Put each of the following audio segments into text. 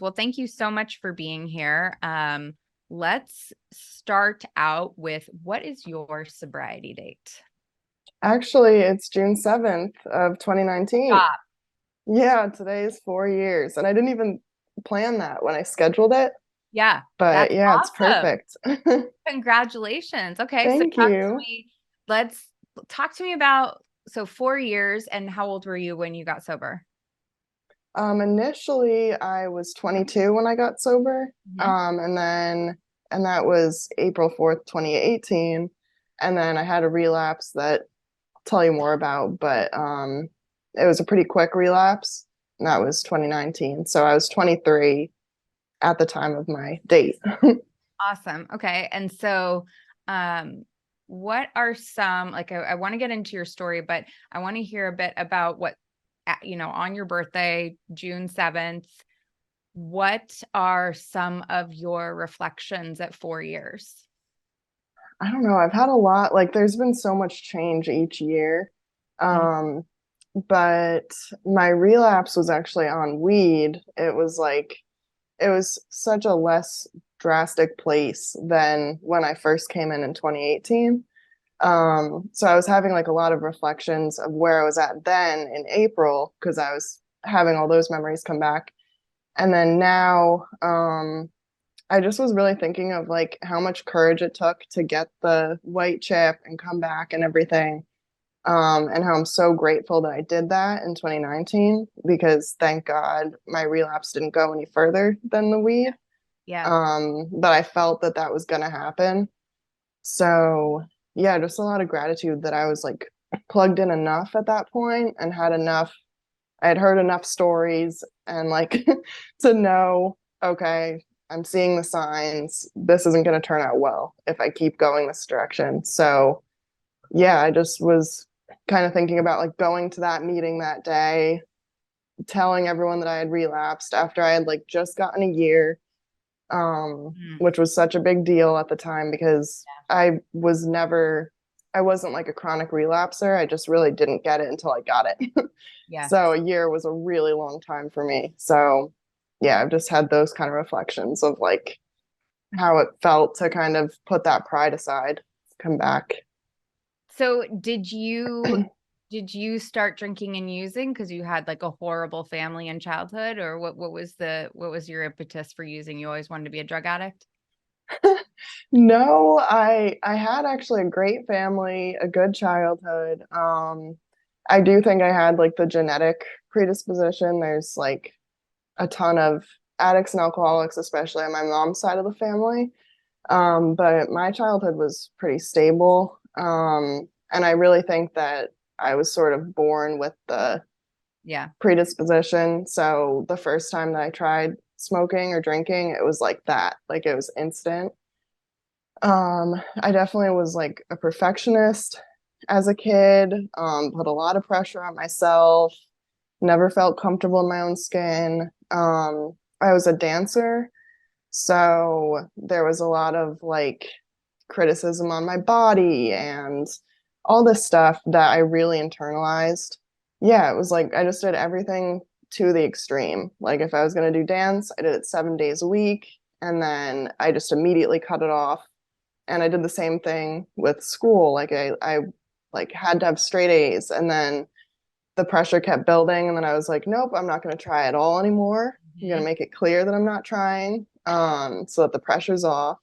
Well, thank you so much for being here. Let's start out with, what is your sobriety date? Actually, it's June 7th of 2019. Stop. Yeah, today is 4 years. And I didn't even plan that when I scheduled it. Yeah, But that's yeah, it's awesome. perfect. Congratulations. Okay, so Thank you. let's talk to me about, so 4 years, and how old were you when you got sober? Initially, I was 22 when I got sober. Mhm. And that was April 4th, 2018. And then I had a relapse that I'll tell you more about, but it was a pretty quick relapse. And that was 2019. So I was 23 at the time of my date. Awesome. Okay. And so, um, what are some, like, I want to get into your story, but I want to hear a bit about what, on your birthday, June 7th, what are some of your reflections at 4 years? I don't know. I've had a lot, like, there's been so much change each year. Mhm. Um, but my relapse was actually on weed. It was such a less drastic place than when I first came in 2018. So I was having like a lot of reflections of where I was at then in April because I was having all those memories come back. And then now, I just was really thinking of like how much courage it took to get the white chip and come back and everything. And how I'm so grateful that I did that in 2019 because thank God my relapse didn't go any further than the weed. Yeah. But I felt that that was going to happen. So, yeah, just a lot of gratitude that I was like plugged in enough at that point and had enough, I had heard enough stories and like to know, okay, I'm seeing the signs. This isn't going to turn out well if I keep going this direction. So, yeah, I just was kind of thinking about like going to that meeting that day, telling everyone that I had relapsed after I had like just gotten a year, Mm. which was such a big deal at the time because I wasn't like a chronic relapser. I just really didn't get it until I got it. Yeah. So a year was a really long time for me. So yeah, I've just had those kind of reflections of like how it felt to kind of put that pride aside, come back. So did you start drinking and using because you had like a horrible family in childhood, or what was your impetus for using? You always wanted to be a drug addict? No, I had actually a great family, a good childhood. I do think I had like the genetic predisposition. There's like a ton of addicts and alcoholics, especially on my mom's side of the family. But my childhood was pretty stable. And I really think that I was sort of born with the Yeah. predisposition. So the first time that I tried smoking or drinking, it was like that. Like it was instant. I definitely was like a perfectionist as a kid, put a lot of pressure on myself, never felt comfortable in my own skin. I was a dancer, so there was a lot of like criticism on my body and all this stuff that I really internalized. Yeah, it was like I just did everything to the extreme. Like if I was going to do dance, I did it 7 days a week, and then I just immediately cut it off. And I did the same thing with school. I like had to have straight A's, and then the pressure kept building, and then I was like, nope, I'm not going to try at all anymore. I'm going to Hmm. make it clear that I'm not trying, so that the pressure's off.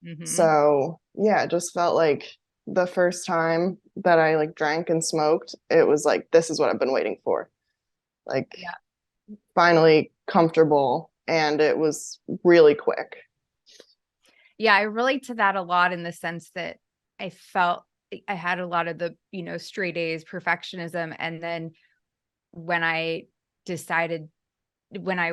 Hmm. So yeah, it just felt like the first time that I like drank and smoked, it was like this is what I've been waiting for. Like Yeah. finally comfortable, and it was really quick. Yeah, I relate to that a lot in the sense that I felt I had a lot of the, straight A's, perfectionism. And then when I decided, when I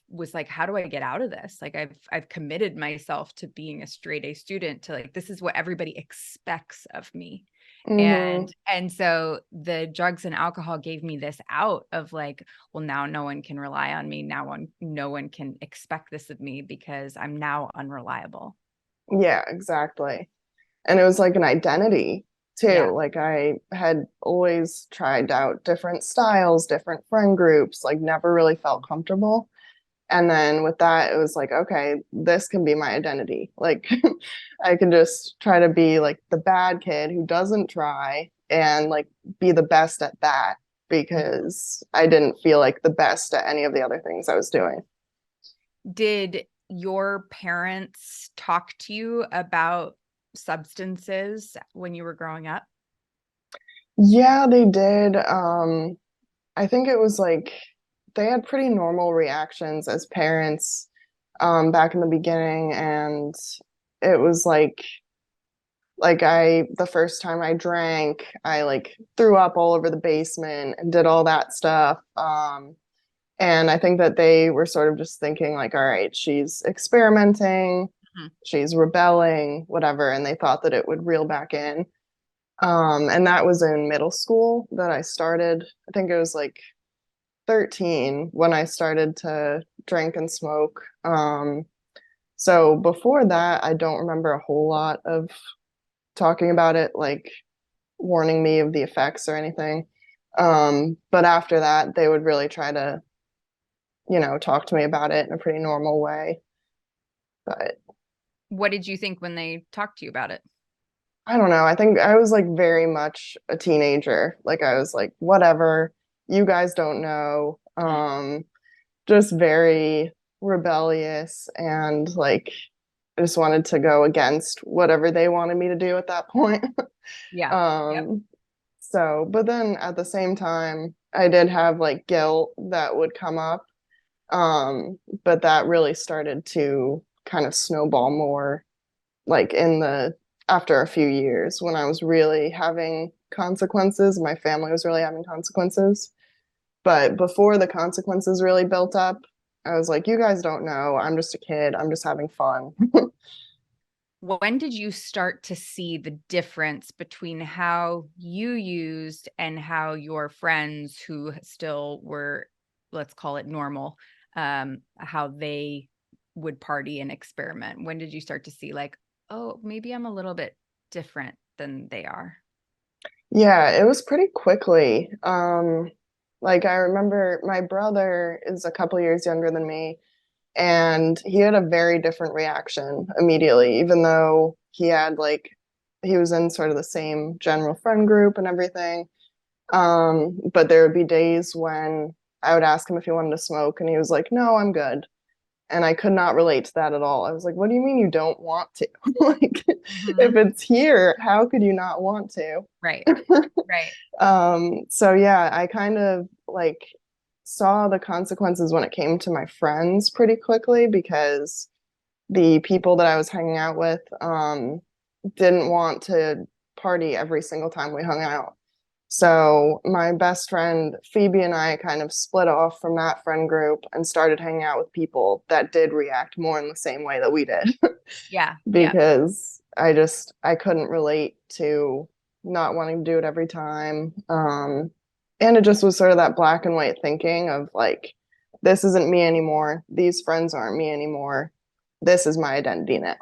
was like, how do I get out of this? Like I've committed myself to being a straight A student, to like, this is what everybody expects of me. Hmm. And so the drugs and alcohol gave me this out of like, well, now no one can rely on me. No one can expect this of me because I'm now unreliable. Yeah, exactly. And it was like an identity Yeah. too. Like I had always tried out different styles, different friend groups, like never really felt comfortable. And then with that, it was like, okay, this can be my identity. Like, I can just try to be like the bad kid who doesn't try and like be the best at that because I didn't feel like the best at any of the other things I was doing. Did your parents talk to you about substances when you were growing up? Yeah, they did. I think it was like they had pretty normal reactions as parents back in the beginning, and it was like I the first time I drank, I like threw up all over the basement and did all that stuff. And I think that they were sort of just thinking like, all right, she's experimenting, Mhm. she's rebelling, whatever, and they thought that it would reel back in. And that was in middle school that I started. I think it was like 13 when I started to drink and smoke. So before that, I don't remember a whole lot of talking about it, like warning me of the effects or anything. But after that, they would really try to, talk to me about it in a pretty normal way. But What did you think when they talked to you about it? I don't know. I think I was like very much a teenager. Like I was like, whatever, you guys don't know. Mhm. Just very rebellious and like I just wanted to go against whatever they wanted me to do at that point. Yeah. Yep. um, so, but then at the same time, I did have like guilt that would come up. But that really started to kind of snowball more like in the after a few years when I was really having consequences, my family was really having consequences. But before the consequences really built up, I was like, you guys don't know. I'm just a kid. I'm just having fun. When did you start to see the difference between how you used and how your friends who still were, let's call it normal, how they would party and experiment? When did you start to see like, oh, maybe I'm a little bit different than they are? Yeah, it was pretty quickly. Like I remember my brother is a couple years younger than me, and he had a very different reaction immediately, even though he was in sort of the same general friend group and everything. But there would be days when I would ask him if he wanted to smoke, and he was like, "No, I'm good." And I could not relate to that at all. I was like, "What do you mean you don't want to? Like, if Mhm. it's here, how could you not want to?" Right. Right. So yeah, I kind of like saw the consequences when it came to my friends pretty quickly because the people that I was hanging out with didn't want to party every single time we hung out. So my best friend Phoebe and I kind of split off from that friend group and started hanging out with people that did react more in the same way that we did Yeah. Yeah. because I couldn't relate to not wanting to do it every time. And it just was sort of that black and white thinking of like, this isn't me anymore. These friends aren't me anymore. This is my identity now.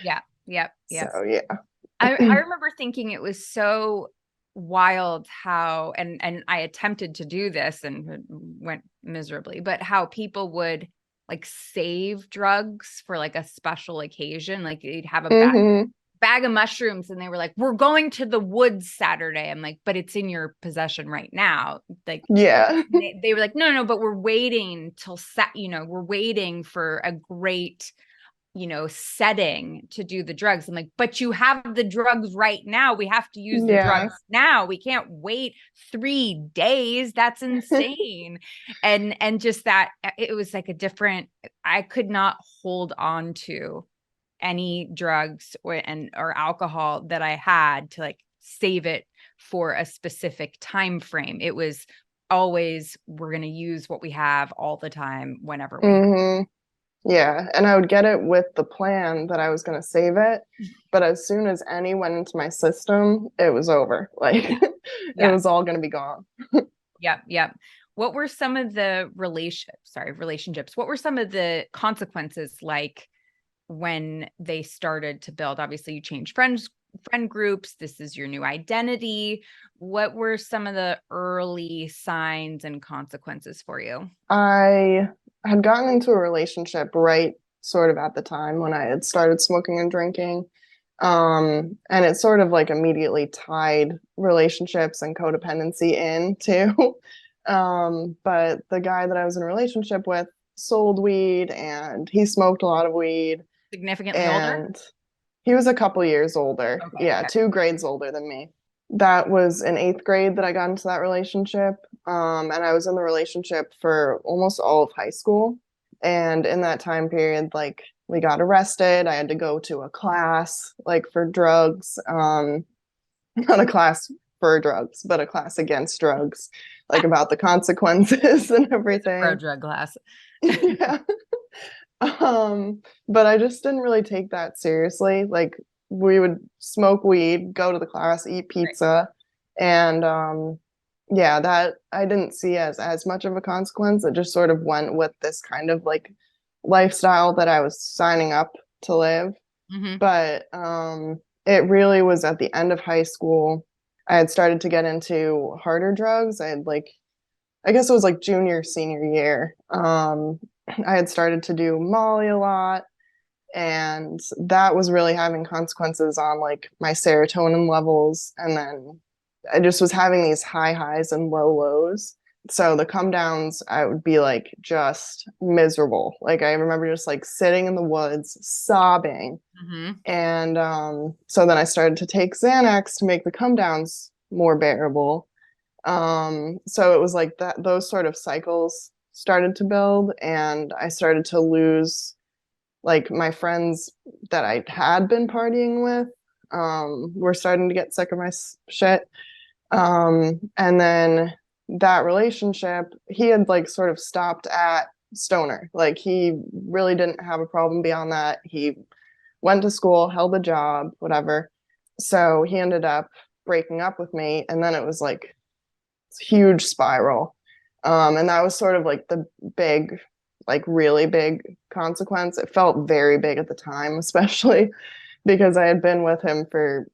Yeah. Yep. So Yep. yeah. I remember thinking it was so wild how and I attempted to do this and it went miserably, but how people would like save drugs for like a special occasion. Like they'd have a Hmm. bag of mushrooms and they were like, we're going to the woods Saturday. I'm like, but it's in your possession right now. Like Yeah. they were like, no, no, but we're waiting till we're waiting for a great setting to do the drugs. I'm like, but you have the drugs right now. We have to use the Yeah. drugs now. We can't wait 3 days. That's insane. And just that it was like a different, I could not hold on to any drugs or alcohol that I had to like save it for a specific time frame. It was always we're going to use what we have all the time whenever we have. Hmm. Yeah, and I would get it with the plan that I was going to save it, but as soon as any went into my system, it was over. Like it Yeah. was all going to be gone. Yep, yep. What were some of the relationships? What were some of the consequences like when they started to build? Obviously, you changed friend groups. This is your new identity. What were some of the early signs and consequences for you? I had gotten into a relationship right sort of at the time when I had started smoking and drinking. And it sort of like immediately tied relationships and codependency in too. But the guy that I was in a relationship with sold weed and he smoked a lot of weed Significantly older? and he was a couple years older. Okay, Yeah, okay. 2 grades older than me. That was in 8th grade that I got into that relationship. And I was in the relationship for almost all of high school. And in that time period, like we got arrested. I had to go to a class like for drugs. Not a class for drugs, but a class against drugs, like about the consequences and It's a pro everything. drug class. Yeah. But I just didn't really take that seriously. Like we would smoke weed, go to the class, eat Right. pizza, and yeah, that I didn't see as much of a consequence. It just sort of went with this kind of like lifestyle that I was signing up to live. Mm-hmm. But it really was at the end of high school. I had started to get into harder drugs. I had like I guess it was like junior, senior year. I had started to do Molly a lot, and that was really having consequences on like my serotonin levels. And then I just was having these high highs and low lows. So the come downs, I would be like just miserable. Like I remember just like sitting in the woods, sobbing. Mm-hmm. And so then I started to take Xanax to make the come downs more bearable. So it was like that those sort of cycles started to build and I started to lose like my friends that I had been partying with were starting to get sick of my shit. And then that relationship, he had like sort of stopped at stoner. Like he really didn't have a problem beyond that. He went to school, held a job, whatever. So he ended up breaking up with me and then it was like huge spiral. And that was sort of like the big, like really big consequence. It felt very big at the time, especially because I had been with him for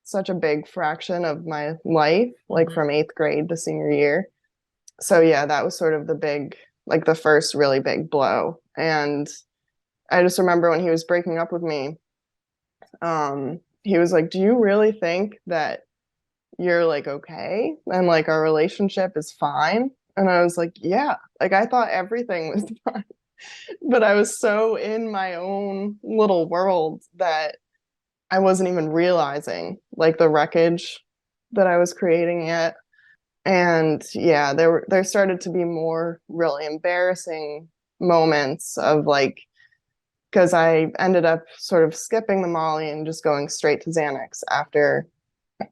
such a big fraction of my life, like Mm-hmm. from 8th grade to senior year. So yeah, that was sort of the big, like the first really big blow. And I just remember when he was breaking up with me, he was like, "Do you really think that you're like okay and like our relationship is fine?" And I was like, yeah, like I thought everything was fine, but I was so in my own little world that I wasn't even realizing like the wreckage that I was creating yet. And yeah, there started to be more really embarrassing moments of like because I ended up sort of skipping the Molly and just going straight to Xanax after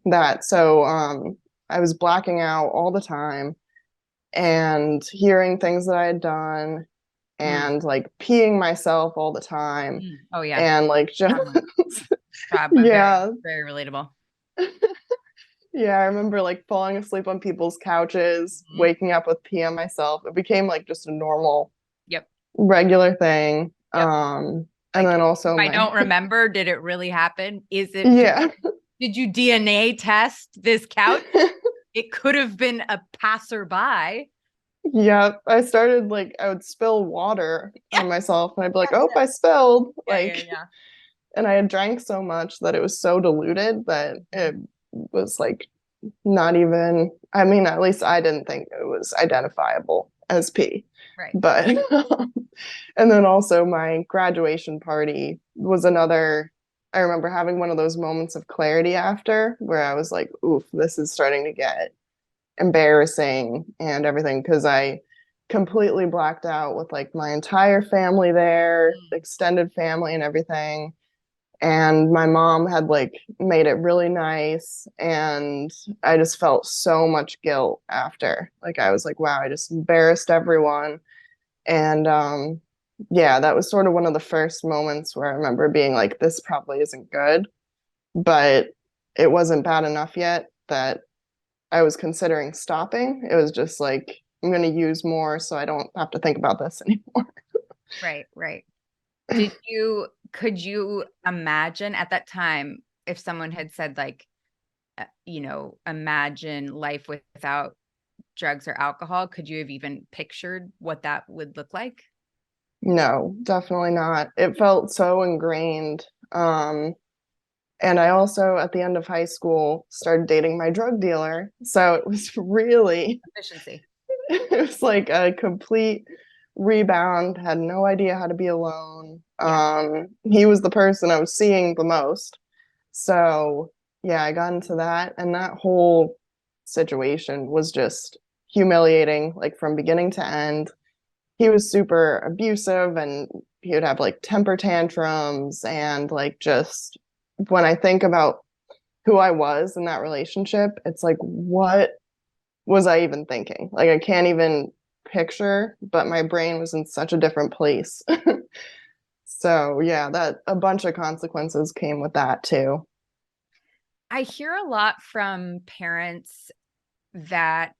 that. So I was blacking out all the time and hearing things that I had done Mm. and like peeing myself all the time Mm. Oh yeah. and like just Trauma. Trauma. Very, yeah. very relatable. Yeah, I remember like falling asleep on people's couches, Mhm. waking up with pee on myself. It became like just a normal, Yep. regular thing. Yep. And Like then if also I my don't remember, did it really happen? Is it yeah. did you DNA test this couch? It could have been a passerby. Yeah, I started like I would spill water Yeah. on myself and I'd be like, Yeah. "Oh, I spilled." Yeah. Yeah. Like Yeah. and I had drank so much that it was so diluted that Mhm. it was like not even, I mean, at least I didn't think it was identifiable as pee. Right. But, and then also my graduation party was another, I remember having one of those moments of clarity after where I was like, oof, this is starting to get embarrassing and everything because I completely blacked out with like my entire family there, Mm. extended family and everything, and my mom had like made it really nice and I just felt so much guilt after. Like I was like, wow, I just embarrassed everyone. And yeah, that was sort of one of the first moments where I remember being like, this probably isn't good, but it wasn't bad enough yet that I was considering stopping. It was just like, I'm going to use more so I don't have to think about this anymore. Right. Right. Could you imagine at that time if someone had said like, imagine life without drugs or alcohol? Could you have even pictured what that would look like? No, definitely not. It felt so ingrained. And I also, at the end of high school, started dating my drug dealer. So it was really, Efficiency. it was like a complete rebound, had no idea how to be alone. Yeah. He was the person I was seeing the most. So yeah, I got into that, and that whole situation was just humiliating, like from beginning to end. He was super abusive, and he would have like temper tantrums, and like just when I think about who I was in that relationship, it's like, what was I even thinking? Like, I can't even picture, but my brain was in such a different place. So, yeah, that a bunch of consequences came with that too. I hear a lot from parents that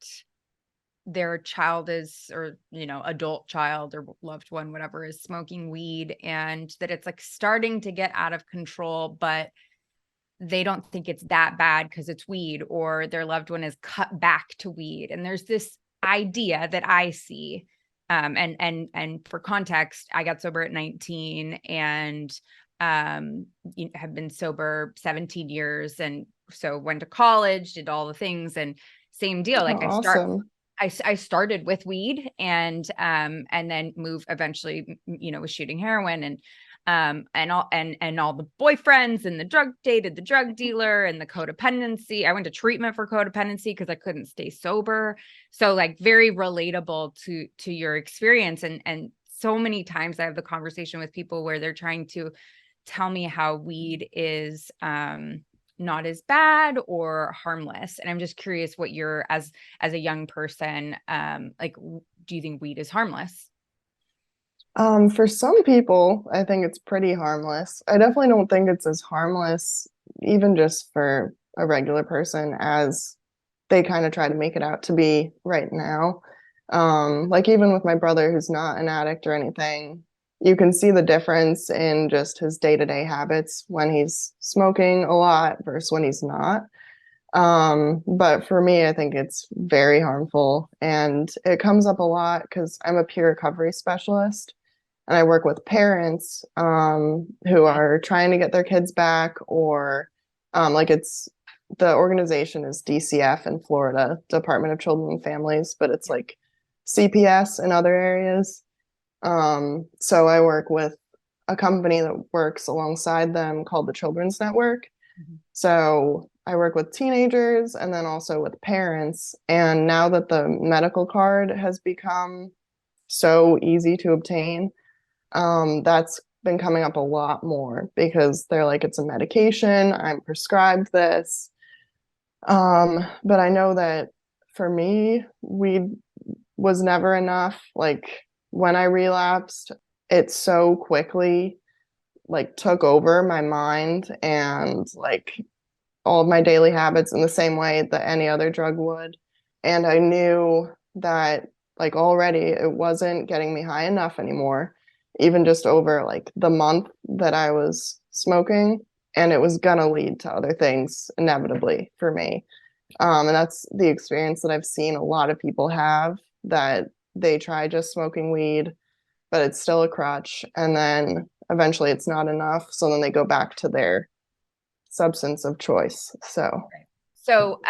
their child is, or, adult child or loved one, whatever, is smoking weed, and that it's like starting to get out of control, but they don't think it's that bad because it's weed, or their loved one is cut back to weed. And there's this idea that I see. And for context, I got sober at 19 and have been sober 17 years. And so went to college, did all the things, and same deal. Oh, Like awesome. I started with weed and then moved eventually, was shooting heroin and all the boyfriends and dated the drug dealer and the codependency. I went to treatment for codependency because I couldn't stay sober. So like very relatable to your experience. And so many times I have the conversation with people where they're trying to tell me how weed is not as bad or harmless. And I'm just curious what you're, as a young person, like, do you think weed is harmless? For some people, I think it's pretty harmless. I definitely don't think it's as harmless, even just for a regular person, as they kind of try to make it out to be right now. Like even with my brother, who's not an addict or anything, you can see the difference in just his day-to-day habits when he's smoking a lot versus when he's not. But for me, I think it's very harmful, and it comes up a lot because I'm a peer recovery specialist and I work with parents who Okay. are trying to get their kids back, or like it's the organization is DCF in Florida, Department of Children and Families, but it's Yeah. like CPS in other areas. So I work with a company that works alongside them called the Children's Network. Mhm. So I work with teenagers and then also with parents. And now that the medical card has become so easy to obtain, that's been coming up a lot more because they're like, it's a medication, I'm prescribed this. But I know that for me, weed was never enough. Like when I relapsed, it so quickly like took over my mind and like all of my daily habits in the same way that any other drug would. And I knew that like already it wasn't getting me high enough anymore, even just over like the month that I was smoking. And it was gonna lead to other things inevitably for me. And that's the experience that I've seen a lot of people have, that they try just smoking weed, but it's still a crutch. And then eventually it's not enough. So then they go back to their substance of choice. So, So,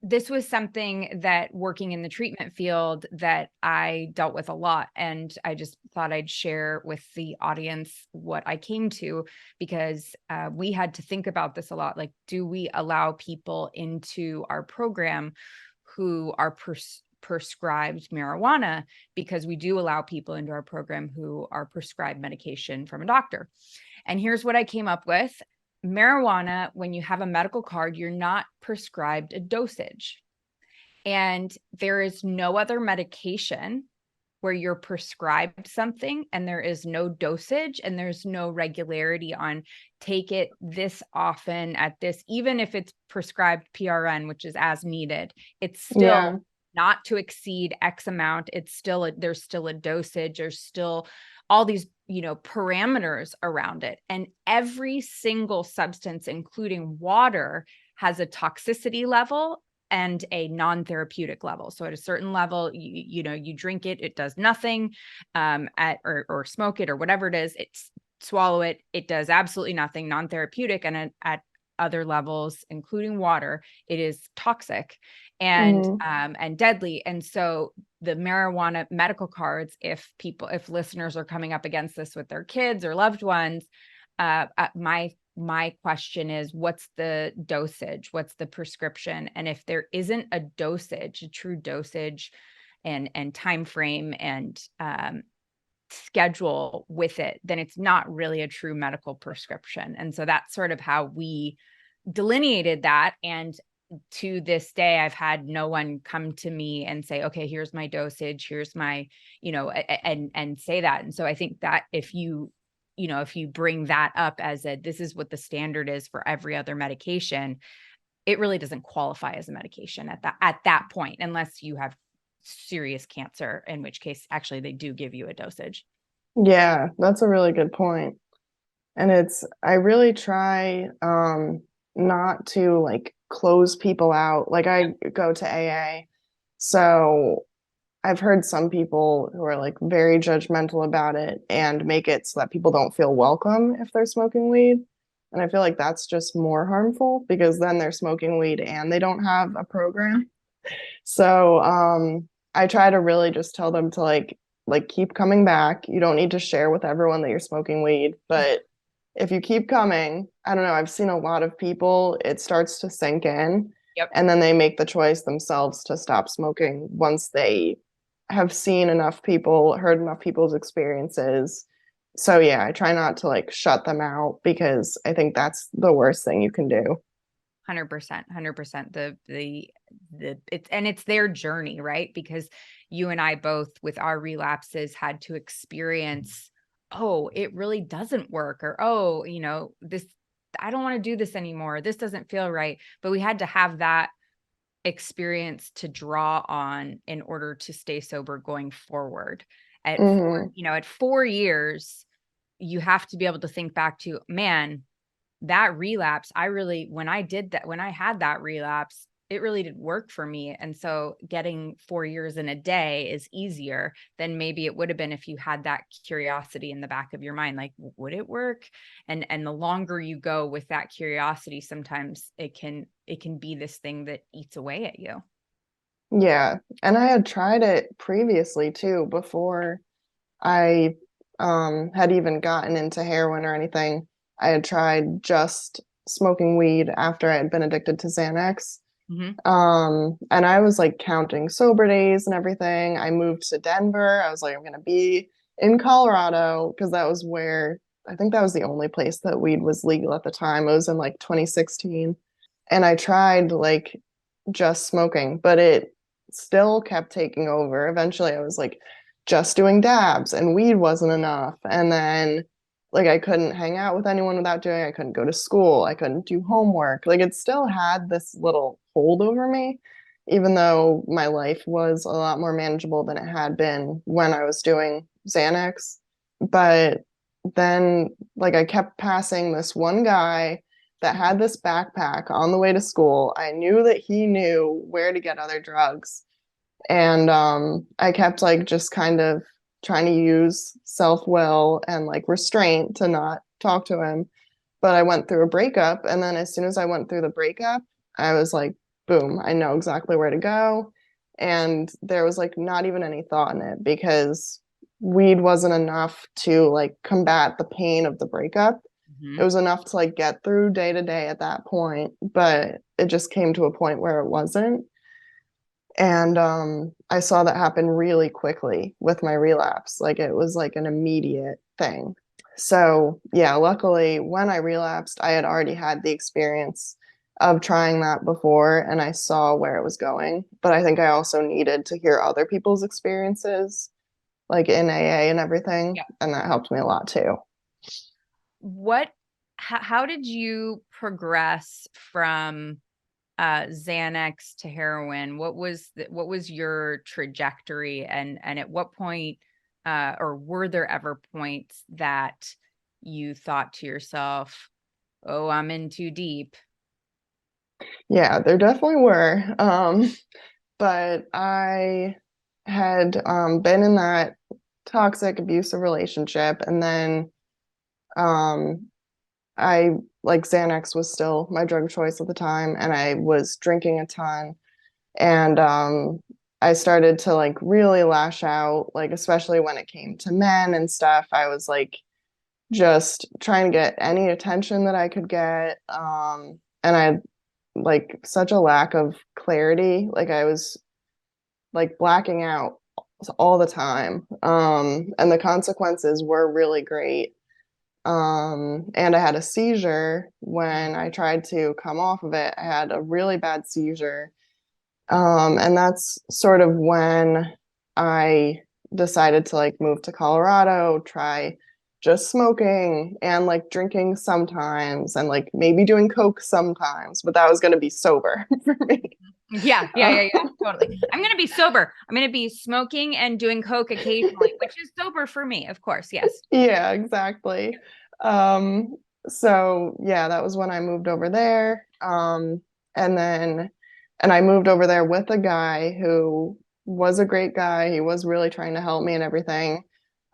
this was something that, working in the treatment field, that I dealt with a lot. And I just thought I'd share with the audience what I came to, because we had to think about this a lot. Like, do we allow people into our program who are prescribed marijuana? Because we do allow people into our program who are prescribed medication from a doctor. And here's what I came up with. Marijuana, when you have a medical card, you're not prescribed a dosage. And there is no other medication where you're prescribed something and there is no dosage and there's no regularity on take it this often at this, even if it's prescribed PRN, which is as needed, it's still yeah. not to exceed X amount. It's still there's still a dosage. There's still all these, parameters around it. And every single substance, including water, has a toxicity level and a non-therapeutic level. So at a certain level, you drink it, it does nothing, or smoke it or whatever it is, it's swallow it, it does absolutely nothing, non-therapeutic. And at other levels, including water, it is toxic and Mm-hmm. deadly. And so the marijuana medical cards, if listeners are coming up against this with their kids or loved ones, my question is, what's the dosage? What's the prescription? And if there isn't a dosage, a true dosage and time frame and schedule with it, then it's not really a true medical prescription. And so that's sort of how we delineated that. And to this day, I've had no one come to me and say, okay, here's my dosage, here's my, and say that. And so I think that if you bring that up as this is what the standard is for every other medication, it really doesn't qualify as a medication at that point, unless you have serious cancer, in which case actually they do give you a dosage. Yeah, that's a really good point. And I really try not to like close people out. Like I go to AA. So I've heard some people who are like very judgmental about it and make it so that people don't feel welcome if they're smoking weed. And I feel like that's just more harmful because then they're smoking weed and they don't have a program. So I try to really just tell them to like keep coming back. You don't need to share with everyone that you're smoking weed, but if you keep coming, I don't know, I've seen a lot of people, it starts to sink in Yep. and then they make the choice themselves to stop smoking once they have seen enough people, heard enough people's experiences. So yeah, I try not to like shut them out because I think that's the worst thing you can do. 100%, 100%. It's their journey, right? Because you and I both, with our relapses, had to experience, oh, it really doesn't work, or oh, this, I don't want to do this anymore, this doesn't feel right. But we had to have that experience to draw on in order to stay sober going forward. Hmm. At 4 years, you have to be able to think back to, man, that relapse, when I had that relapse, it really did work for me. And so getting 4 years in a day is easier than maybe it would have been if you had that curiosity in the back of your mind, like, would it work? And the longer you go with that curiosity, sometimes it can be this thing that eats away at you. Yeah. And I had tried it previously too, before I had even gotten into heroin or anything. I had tried just smoking weed after I had been addicted to Xanax. Mm-hmm. And I was like counting sober days and everything. I moved to Denver. I was like, I'm gonna be in Colorado because that was where I think that was the only place that weed was legal at the time. It was in like 2016. And I tried like just smoking, but it still kept taking over. Eventually, I was like just doing dabs, and weed wasn't enough. And then, like, I couldn't hang out with anyone without doing it. I couldn't go to school. I couldn't do homework. Like, it still had this little hold over me, even though my life was a lot more manageable than it had been when I was doing Xanax. But then, like, I kept passing this one guy that had this backpack on the way to school. I knew that he knew where to get other drugs. And I kept like just kind of trying to use self-will and like restraint to not talk to him. But I went through a breakup. And then as soon as I went through the breakup, I was like, boom, I know exactly where to go. And there was like not even any thought in it because weed wasn't enough to like combat the pain of the breakup. It Mm-hmm. was enough to like get through day to day at that point, but it just came to a point where it wasn't. And I saw that happen really quickly with my relapse. Like it was like an immediate thing. So, yeah, luckily when I relapsed, I had already had the experience of trying that before and I saw where it was going. But I think I also needed to hear other people's experiences, like in AA and everything. Yeah. And that helped me a lot too. How did you progress from Xanax to heroin? What was your trajectory, and at what point, or were there ever points that you thought to yourself, oh, I'm in too deep? Yeah, there definitely were. But I had been in that toxic, abusive relationship, and then um, I like Xanax was still my drug of choice at the time, and I was drinking a ton, and I started to like really lash out, like especially when it came to men and stuff. I was like just trying to get any attention that I could get, and I had like such a lack of clarity, like I was like blacking out all the time. And the consequences were really great. And I had a seizure Mm. when I tried to come off of it. I had a really bad seizure. And that's sort of when I decided to like move to Colorado, try just smoking and like drinking sometimes and like maybe doing coke sometimes, but that was going to be sober for me. Yeah, yeah, yeah, Uh, yeah, totally. I'm gonna be sober. I'm gonna be smoking and doing coke occasionally, which is sober for me, of course. Yes. Yeah, exactly. Um, so yeah, that was when I moved over there. And then and I moved over there with a guy who was a great guy. He was really trying to help me and everything.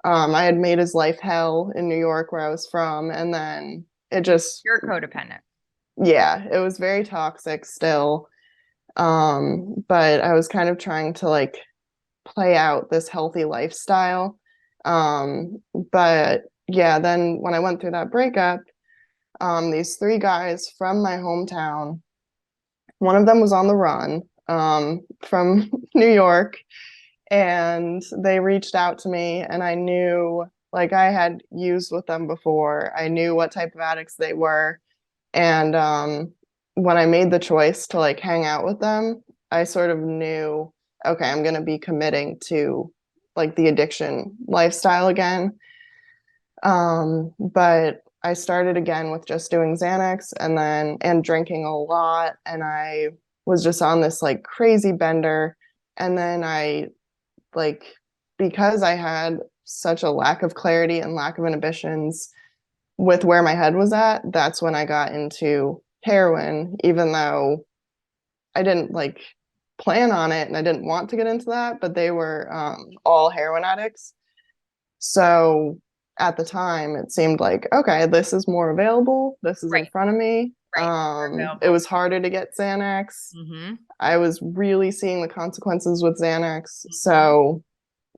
I had made his life hell in New York where I was from, and then it just You're codependent. yeah, it was very toxic still. But I was kind of trying to like play out this healthy lifestyle. But yeah, then when I went through that breakup, these three guys from my hometown, one of them was on the run from New York, and they reached out to me, and I knew like I had used with them before. I knew what type of addicts they were. And when I made the choice to like hang out with them, I sort of knew, okay, I'm going to be committing to like the addiction lifestyle again. But I started again with just doing Xanax and drinking a lot. And I was just on this like crazy bender. And then I like, because I had such a lack of clarity and lack of inhibitions, with where my head was at, that's when I got into heroin, even though I didn't like plan on it and I didn't want to get into that, but they were all heroin addicts. So at the time, it seemed like, okay, this is more available. This is in Right, front of me. right. You're It available. was harder to get Xanax. Mm-hmm. I was really seeing the consequences with Xanax. Mm-hmm. So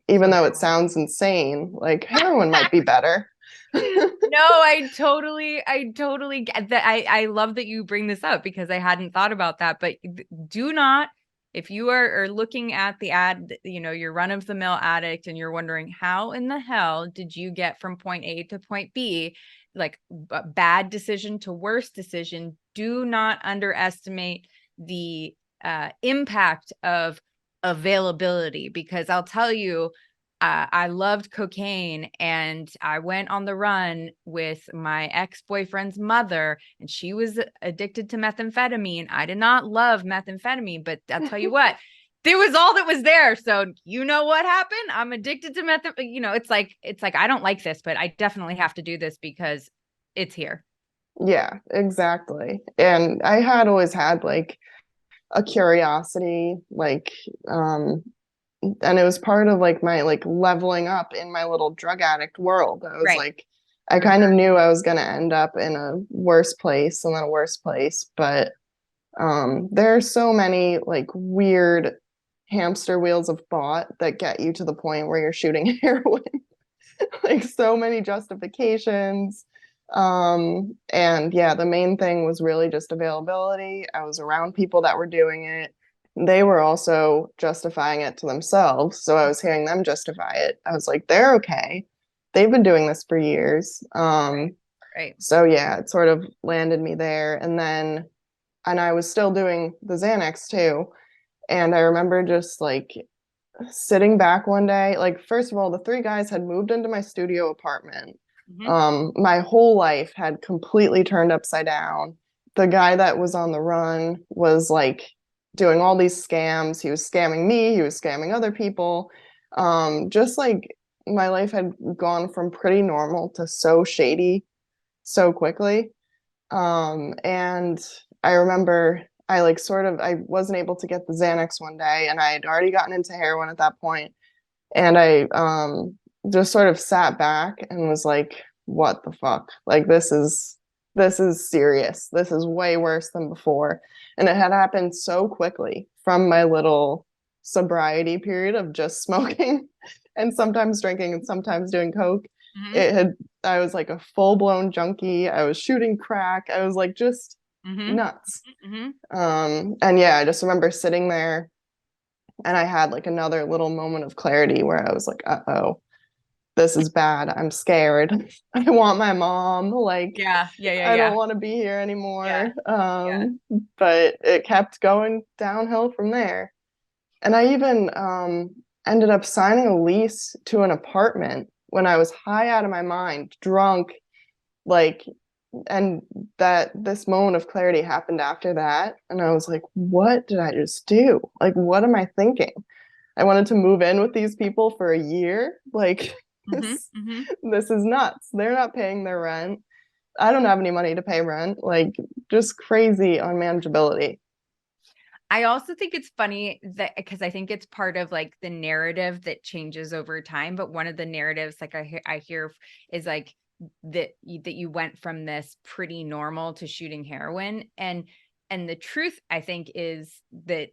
So even though it heroin. sounds insane, like heroin might be better. No, I totally get that. I love that you bring this up because I hadn't thought about that. But do not, if you are looking at the ad, your run-of-the-mill addict and you're wondering how in the hell did you get from point A to point B, like bad decision to worst decision, do not underestimate the impact of availability, because I'll tell you, I loved cocaine and I went on the run with my ex-boyfriend's mother, and she was addicted to methamphetamine. I did not love methamphetamine, but I'll tell you what, there was all that was there. So you know what happened? I'm addicted to it's like I don't like this, but I definitely have to do this because it's here. Yeah, exactly. And I had always had like a curiosity, like, and it was part of like my like leveling up in my little drug addict world. I was Right. like, I kind of knew I was going to end up in a worse place and then a worse place, but there are so many like weird hamster wheels of thought that get you to the point where you're shooting heroin. Like so many justifications. And yeah, the main thing was really just availability. I was around people that were doing it. They were also justifying it to themselves. So I was hearing them justify it. I was like, they're okay. They've been doing this for years. Right. Right. So yeah, it sort of landed me there. And I was still doing the Xanax too. And I remember just like sitting back one day, like first of all, the three guys had moved into my studio apartment. Mm-hmm. My whole life had completely turned upside down. The guy that was on the run was like doing all these scams. He was scamming me, he was scamming other people. Just like my life had gone from pretty normal to so shady so quickly. And I remember I like sort of I wasn't able to get the Xanax one day, and I had already gotten into heroin at that point, and I just sort of sat back and was like, what the fuck? Like this is serious. This is way worse than before. And it had happened so quickly from my little sobriety period of just smoking and sometimes drinking and sometimes doing coke. Mm-hmm. It had I was like a full-blown junkie. I was shooting crack. I was like just Mm-hmm. nuts. Mm-hmm. And yeah, I just remember sitting there and I had like another little moment of clarity where I was like, uh-oh, this is bad. I'm scared. I want my mom. Like, Yeah. Yeah. Yeah. I don't Yeah. want to be here Yeah. anymore. Yeah. But it kept going downhill from there. And I even ended up signing a lease to an apartment when I was high out of my mind, drunk, like, and that this moment of clarity happened after that. And I was like, what did I just do? Like, what am I thinking? I wanted to move in with these people for a year. Like, Mm-hmm. this, Mm-hmm. this is nuts. They're not paying their rent. I don't have any money to pay rent. Like, just crazy unmanageability. I also think it's funny that because I think it's part of like the narrative that changes over time. But one of the narratives, like I hear is like that you went from this pretty normal to shooting heroin, and the truth I think is that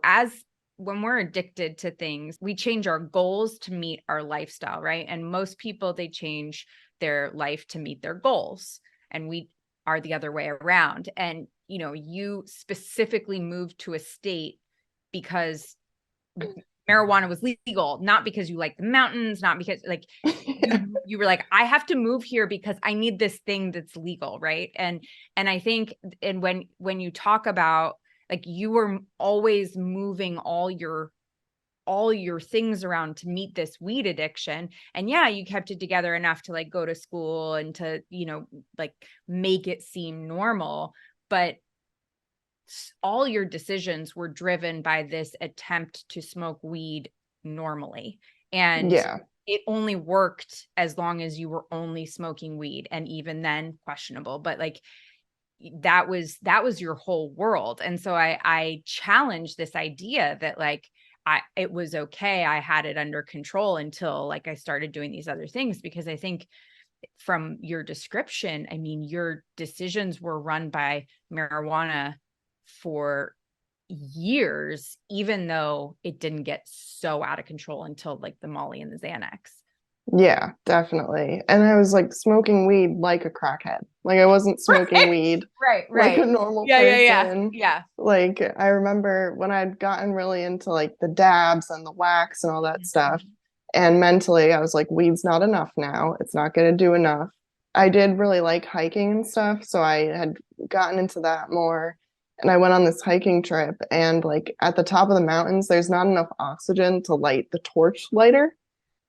as when we're addicted to things, we change our goals to meet our lifestyle, right? And most people, they change their life to meet their goals, and we are the other way around. And you specifically moved to a state because marijuana was legal, not because you like the mountains, not because like you were like, I have to move here because I need this thing that's legal, right? And I think, and when you talk about like you were always moving all your things around to meet this weed addiction, and yeah, you kept it together enough to like go to school and to like make it seem normal, but all your decisions were driven by this attempt to smoke weed normally. And Yeah. it only worked as long as you were only smoking weed, and even then questionable, but like that was your whole world. And so I challenged this idea that like it was okay, I had it under control until like I started doing these other things, because I think from your description, I mean, your decisions were run by marijuana for years, even though it didn't get so out of control until like the Molly and the Xanax. Yeah, definitely. And I was like smoking weed like a crackhead. Like I wasn't smoking Right, weed right, like a right. normal Yeah, yeah, yeah, person. yeah. Like I remember when I'd gotten really into like the dabs and the wax and all that stuff. Mhm. And mentally I was like, weed's not enough now. It's not going to do enough. I did really like hiking and stuff, so I had gotten into that more. And I went on this hiking trip, and like at the top of the mountains, there's not enough oxygen to light the torch lighter.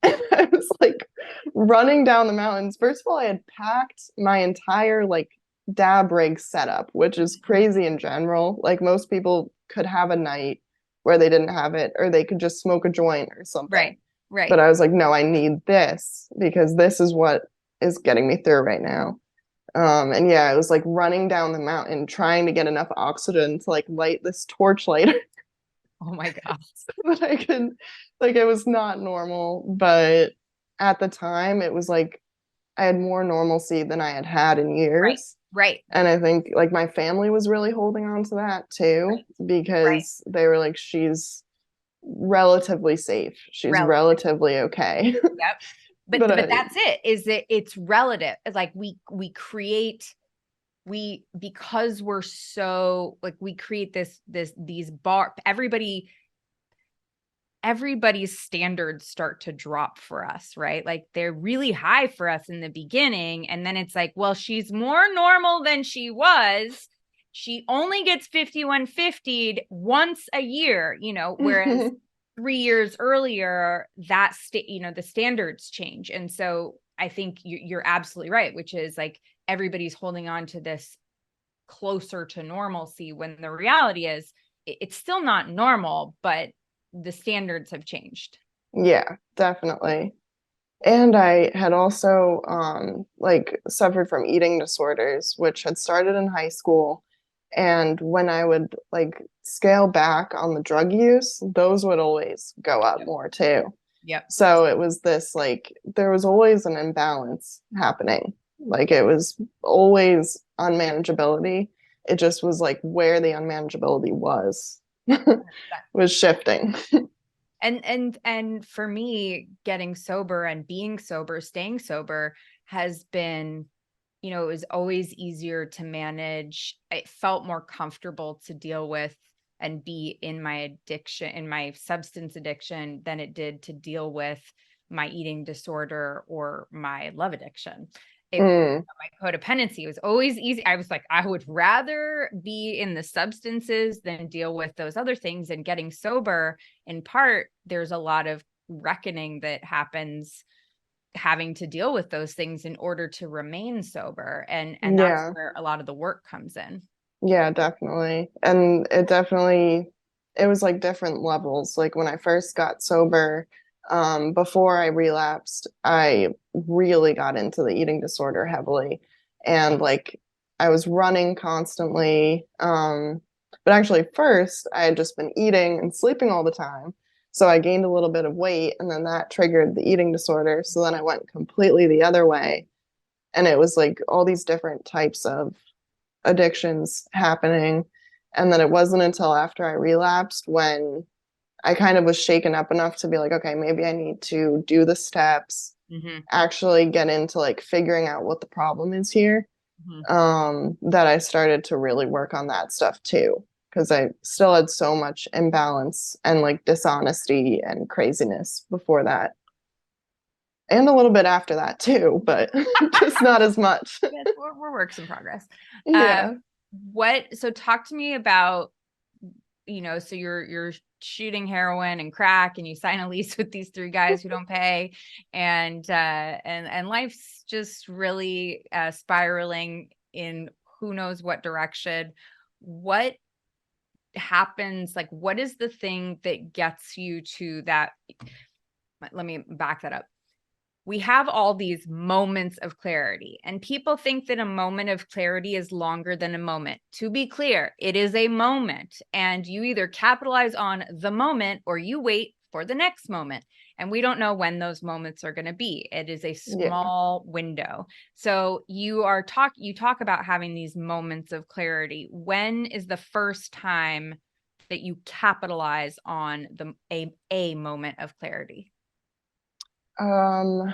I was like running down the mountains. First of all, I had packed my entire like dab rig setup, which is crazy in general. Like most people could have a night where they didn't have it, or they could just smoke a joint or something. Right, right. But I was like, no, I need this because this is what is getting me through right now. And yeah, I was like running down the mountain trying to get enough oxygen to like light this torch lighter Oh my God. that I could, like, it was not normal, but at the time, it was like I had more normalcy than I had had in Right, years. right, And I think like my family was really holding on to that too, right, right. because they were like, she's relatively safe. She's Relative. relatively okay. Yep. But But but that's it, is that it's relative. Like we because we're so like we create these bar everybody's standards start to drop for us, right? Like they're really high for us in the beginning, and then it's like, well, she's more normal than she was. She only gets 5150'd once a year, whereas 3 years earlier, the standards change. And so I think you're absolutely right, which is like everybody's holding on to this closer to normalcy, when the reality is it's still not normal, but the standards have changed. yeah, definitely. And I had also like suffered from eating disorders, which had started in high school. And when I would like scale back on the drug use, those would always go up Yep. more too. Yep. So it was this like, there was always an imbalance happening. Like it was always unmanageability. It just was like where the unmanageability was, was shifting. And for me, getting sober and being sober, staying sober has been, it was always easier to manage. It felt more comfortable to deal with and be in my addiction, in my substance addiction, than it did to deal with my eating disorder or my love addiction. Mm, My codependency was always easy. I was like, I would rather be in the substances than deal with those other things. And getting sober, in part, there's a lot of reckoning that happens, having to deal with those things in order to remain sober. And that's yeah. where a lot of the work comes in. Yeah, definitely. And it was like different levels. Like when I first got sober, before I relapsed, I really got into the eating disorder heavily. And like I was running constantly. But actually first I had just been eating and sleeping all the time. So I gained a little bit of weight and then that triggered the eating disorder. So then I went completely the other way. And it was like all these different types of addictions happening. And then it wasn't until after I relapsed when I kind of was shaken up enough to be like, okay, maybe I need to do the steps, Mm-hmm. actually get into like figuring out what the problem is here. Mm-hmm. That I started to really work on that stuff too. Because I still had so much imbalance and like dishonesty and craziness before that. And a little bit after that too, but just not as much. Yes, we're works in progress. Uh, Yeah. so talk to me about, so you're shooting heroin and crack, and you sign a lease with these three guys who don't pay, and life's just really spiraling in who knows what direction. What happens? Like, what is the thing that gets you to that? Let me back that up. We have all these moments of clarity, and people think that a moment of clarity is longer than a moment. To be clear, it is a moment, and you either capitalize on the moment or you wait for the next moment. And we don't know when those moments are going to be. It is a Yeah. small window. So you talk about having these moments of clarity. When is the first time that you capitalize on a moment of clarity? Um,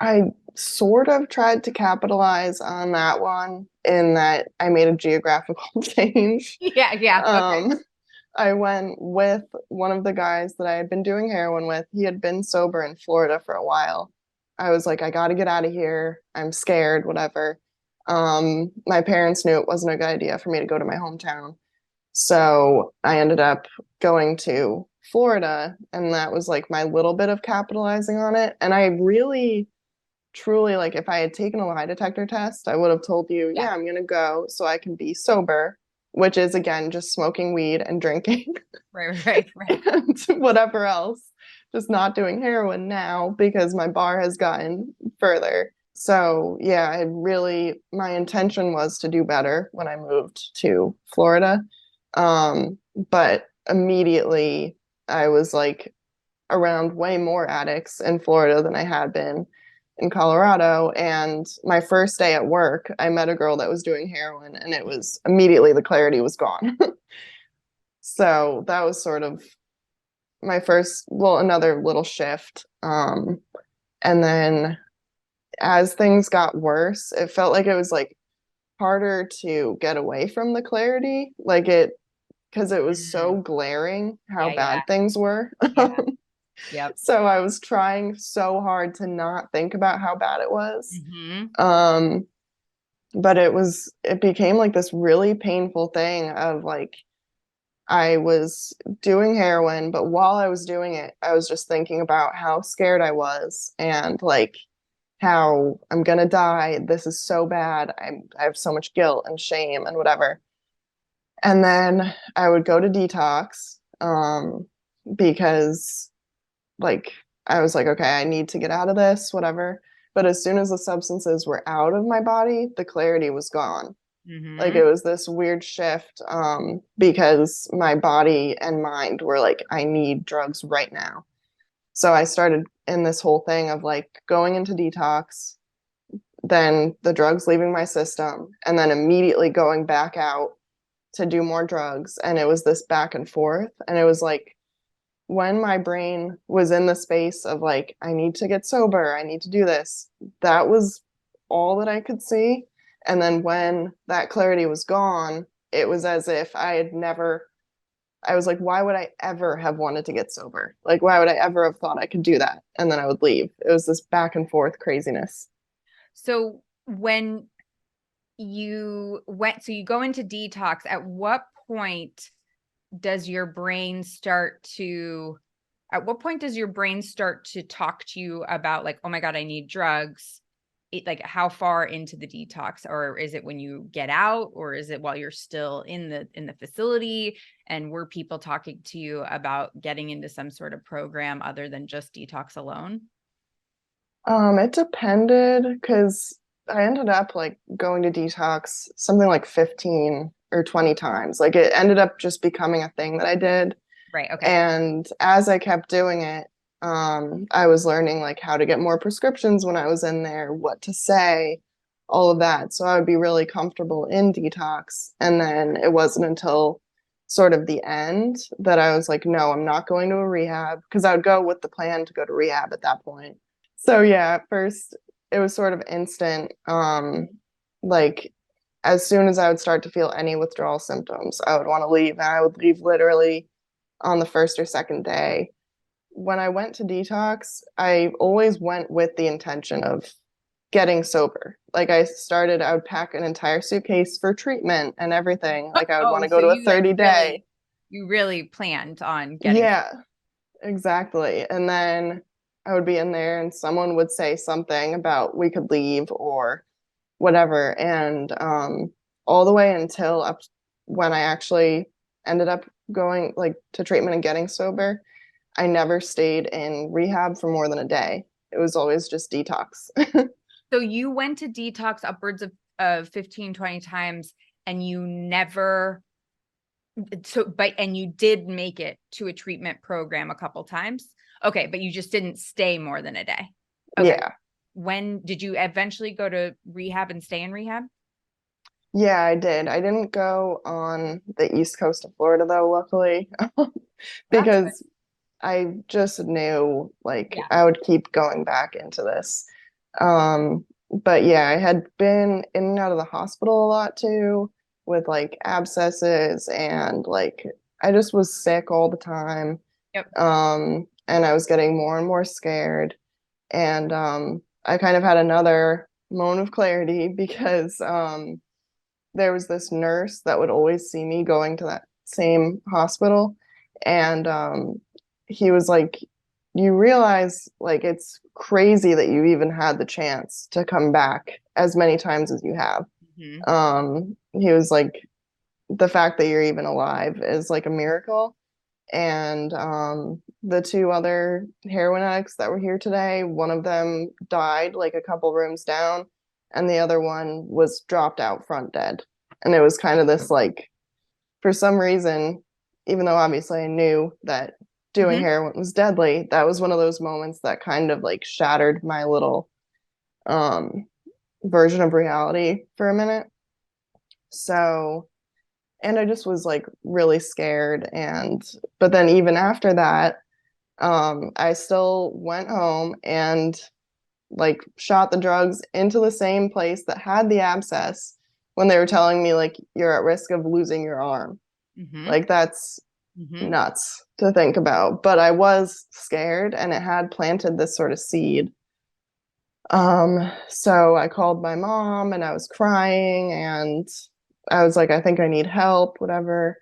I sort of tried to capitalize on that one in that I made a geographical change. Yeah, yeah. Okay. Um, I went with one of the guys that I had been doing heroin with. He had been sober in Florida for a while. I was like, I got to get out of here. I'm scared, whatever. My parents knew it wasn't a good idea for me to go to my hometown. So I ended up going to Florida, and that was like my little bit of capitalizing on it. And I really truly like if I had taken a lie detector test, I would have told you, Yeah. yeah, I'm gonna go so I can be sober, which is again just smoking weed and drinking Right, right, right. and whatever else. Just not doing heroin now because my bar has gotten further. So yeah, I really my intention was to do better when I moved to Florida. But immediately I was like around way more addicts in Florida than I had been in Colorado. And my first day at work, I met a girl that was doing heroin, and it was immediately the clarity was gone. So that was sort of my first, well, another little shift. And then as things got worse, it felt like it was like harder to get away from the clarity. Like it, because it was so Mm. glaring how Yeah, yeah, bad things were. yeah. Yep. So I was trying so hard to not think about how bad it was. Mm-hmm. Um, but it became like this really painful thing of like, I was doing heroin, but while I was doing it, I was just thinking about how scared I was and like how I'm gonna die. This is so bad. I have so much guilt and shame and whatever. And then I would go to detox, because like I was like, okay, I need to get out of this, whatever. But as soon as the substances were out of my body, the clarity was gone. Like Mm-hmm. it was this weird shift because my body and mind were like, I need drugs right now. So I started in this whole thing of like going into detox, then the drugs leaving my system, and then immediately going back out to do more drugs. And it was this back and forth. And it was like when my brain was in the space of like, I need to get sober, I need to do this, that was all that I could see. And then when that clarity was gone, it was as if I had never, I was like, why would I ever have wanted to get sober? Like, why would I ever have thought I could do that? And then I would leave. It was this back and forth craziness. So when so you go into detox, at what point does your brain start to, at what point does your brain start to talk to you about like, oh my God, I need drugs? Like how far into the detox, or is it when you get out, or is it while you're still in the facility? And were people talking to you about getting into some sort of program other than just detox alone? It depended because I ended up like going to detox something like 15 or 20 times. Like it ended up just becoming a thing that I did. Right. Okay. And as I kept doing it, I was learning like how to get more prescriptions when I was in there, what to say, all of that. So I would be really comfortable in detox. And then it wasn't until sort of the end that I was like, no, I'm not going to a rehab because I would go with the plan to go to rehab at that point. So yeah, at first it was sort of instant. Like as soon as I would start to feel any withdrawal symptoms, I would want to leave, and I would leave literally on the first or second day. When I went to detox, I always went with the intention of getting sober. Like I would pack an entire suitcase for treatment and everything. Like I would want Oh, to so go to a you like 30 day. you really planned on getting. Yeah, exactly. And then I would be in there and someone would say something about we could leave or whatever. And all the way until up when I actually ended up going like to treatment and getting sober, I never stayed in rehab for more than a day. It was always just detox. So you went to detox upwards of 15, 20 times, and you never, and you did make it to a treatment program a couple times. Okay, but you just didn't stay more than a day. Okay. Yeah. When did you eventually go to rehab and stay in rehab? Yeah, I did. I didn't go on the east coast of Florida though, luckily, That's good. because I just knew like Yeah. I would keep going back into this. But yeah, I had been in and out of the hospital a lot too with like abscesses and like I just was sick all the time. Yep. And I was getting more and more scared. And I kind of had another moment of clarity because there was this nurse that would always see me going to that same hospital. And he was like, you realize like it's crazy that you even had the chance to come back as many times as you have. Mhm. He was like, the fact that you're even alive is like a miracle. And the two other heroin addicts that were here today, one of them died like a couple rooms down, and the other one was dropped out front dead. And it was kind of this like, for some reason, even though obviously I knew that doing Mhm. heroin was deadly, that was one of those moments that kind of like shattered my little um, version of reality for a minute. So, and I just was like really scared. And, but then even after that, I still went home and like shot the drugs into the same place that had the abscess when they were telling me like you're at risk of losing your arm. Mhm. Like that's Mhm. nuts to think about. But I was scared and it had planted this sort of seed. So I called my mom and I was crying and I was like, I think I need help, whatever.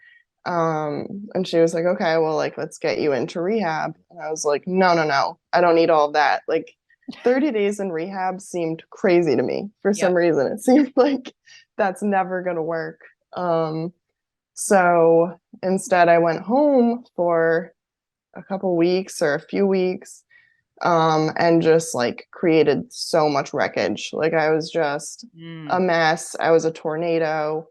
And she was like, okay, well, like, let's get you into rehab. And I was like, no, no, no, I don't need all of that. Like, 30 days in rehab seemed crazy to me for some Yep. reason. It seemed like that's never going to work. So instead, I went home for a couple weeks or a few weeks and just like created so much wreckage. Like I was just a Mm. mess. I was a tornado.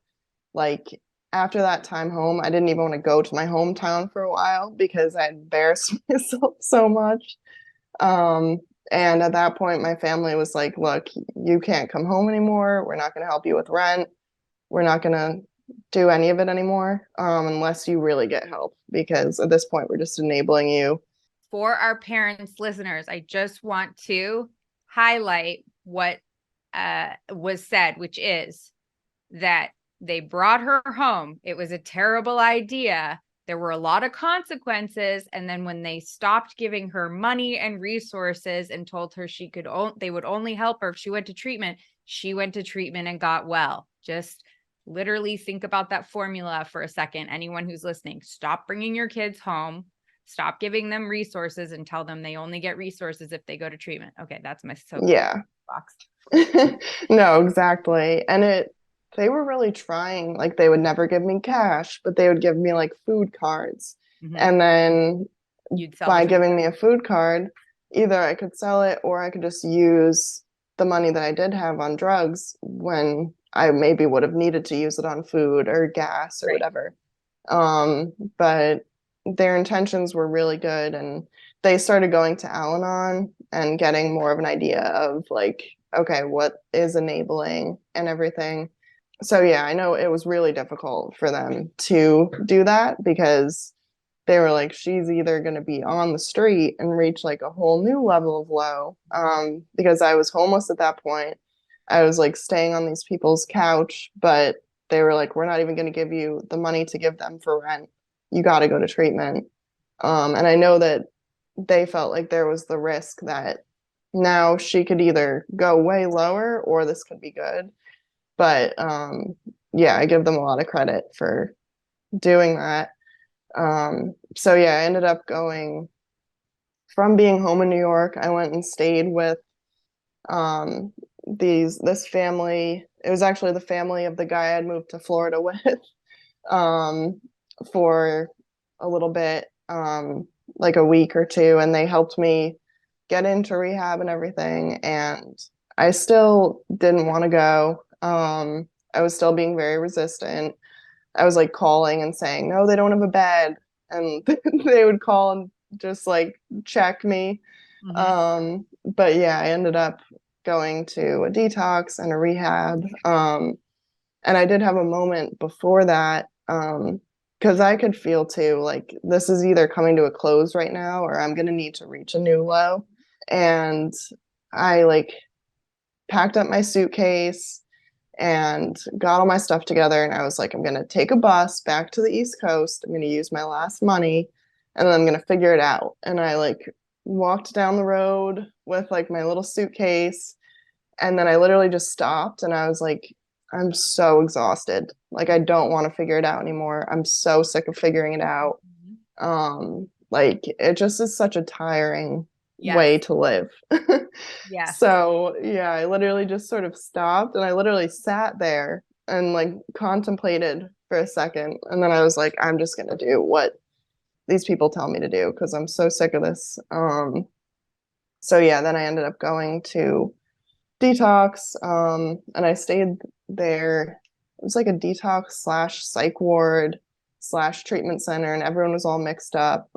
Like after that time home, I didn't even want to go to my hometown for a while because I embarrassed myself so much. Um, and at that point, my family was like, look, you can't come home anymore. We're not going to help you with rent. We're not going to do any of it anymore unless you really get help because at this point, we're just enabling you. For our parents, listeners, I just want to highlight what was said, which is that they brought her home. It was a terrible idea. There were a lot of consequences. And then when they stopped giving her money and resources and told her they would only help her if she went to treatment, she went to treatment and got well. Just literally think about that formula for a second. Anyone who's listening, stop bringing your kids home. Stop giving them resources and tell them they only get resources if they go to treatment. Okay, that's my Yeah. soapbox. No, exactly. They were really trying, like they would never give me cash, but they would give me like food cards. Mm-hmm. And then You'd sell the by food. giving me a food card, either I could sell it or I could just use the money that I did have on drugs when I maybe would have needed to use it on food or gas or Right. whatever. But their intentions were really good and they started going to Al-Anon and getting more of an idea of like, okay, what is enabling and everything. So yeah, I know it was really difficult for them to do that because they were like, she's either going to be on the street and reach like a whole new level of low. Because I was homeless at that point. I was like staying on these people's couch, but they were like, we're not even going to give you the money to give them for rent. You got to go to treatment. And I know that they felt like there was the risk that now she could either go way lower or this could be good. But yeah, I give them a lot of credit for doing that. So yeah, I ended up going from being home in New York. I went and stayed with um, this family. It was actually the family of the guy I'd moved to Florida with um, for a little bit, like a week or two, and they helped me get into rehab and everything. And I still didn't want to go. I was still being very resistant. I was like calling and saying, no, they don't have a bed. And they would call and just like check me. Mm-hmm. But yeah, I ended up going to a detox and a rehab. And I did have a moment before that because I could feel too like this is either coming to a close right now or I'm going to need to reach a new low. And I like packed up my suitcase and got all my stuff together. And I was like, I'm going to take a bus back to the East Coast. I'm going to use my last money and then I'm going to figure it out. And I like walked down the road with like my little suitcase. And then I literally just stopped and I was like, I'm so exhausted. Like, I don't want to figure it out anymore. I'm so sick of figuring it out. Like, it just is such a tiring Yes. way to live. Yes. So, yeah, I literally just sort of stopped and I literally sat there and like contemplated for a second. And then I was like, I'm just going to do what these people tell me to do because I'm so sick of this. So, yeah, then I ended up going to detox and I stayed there. It was like a detox slash psych ward slash treatment center, and everyone was all mixed up.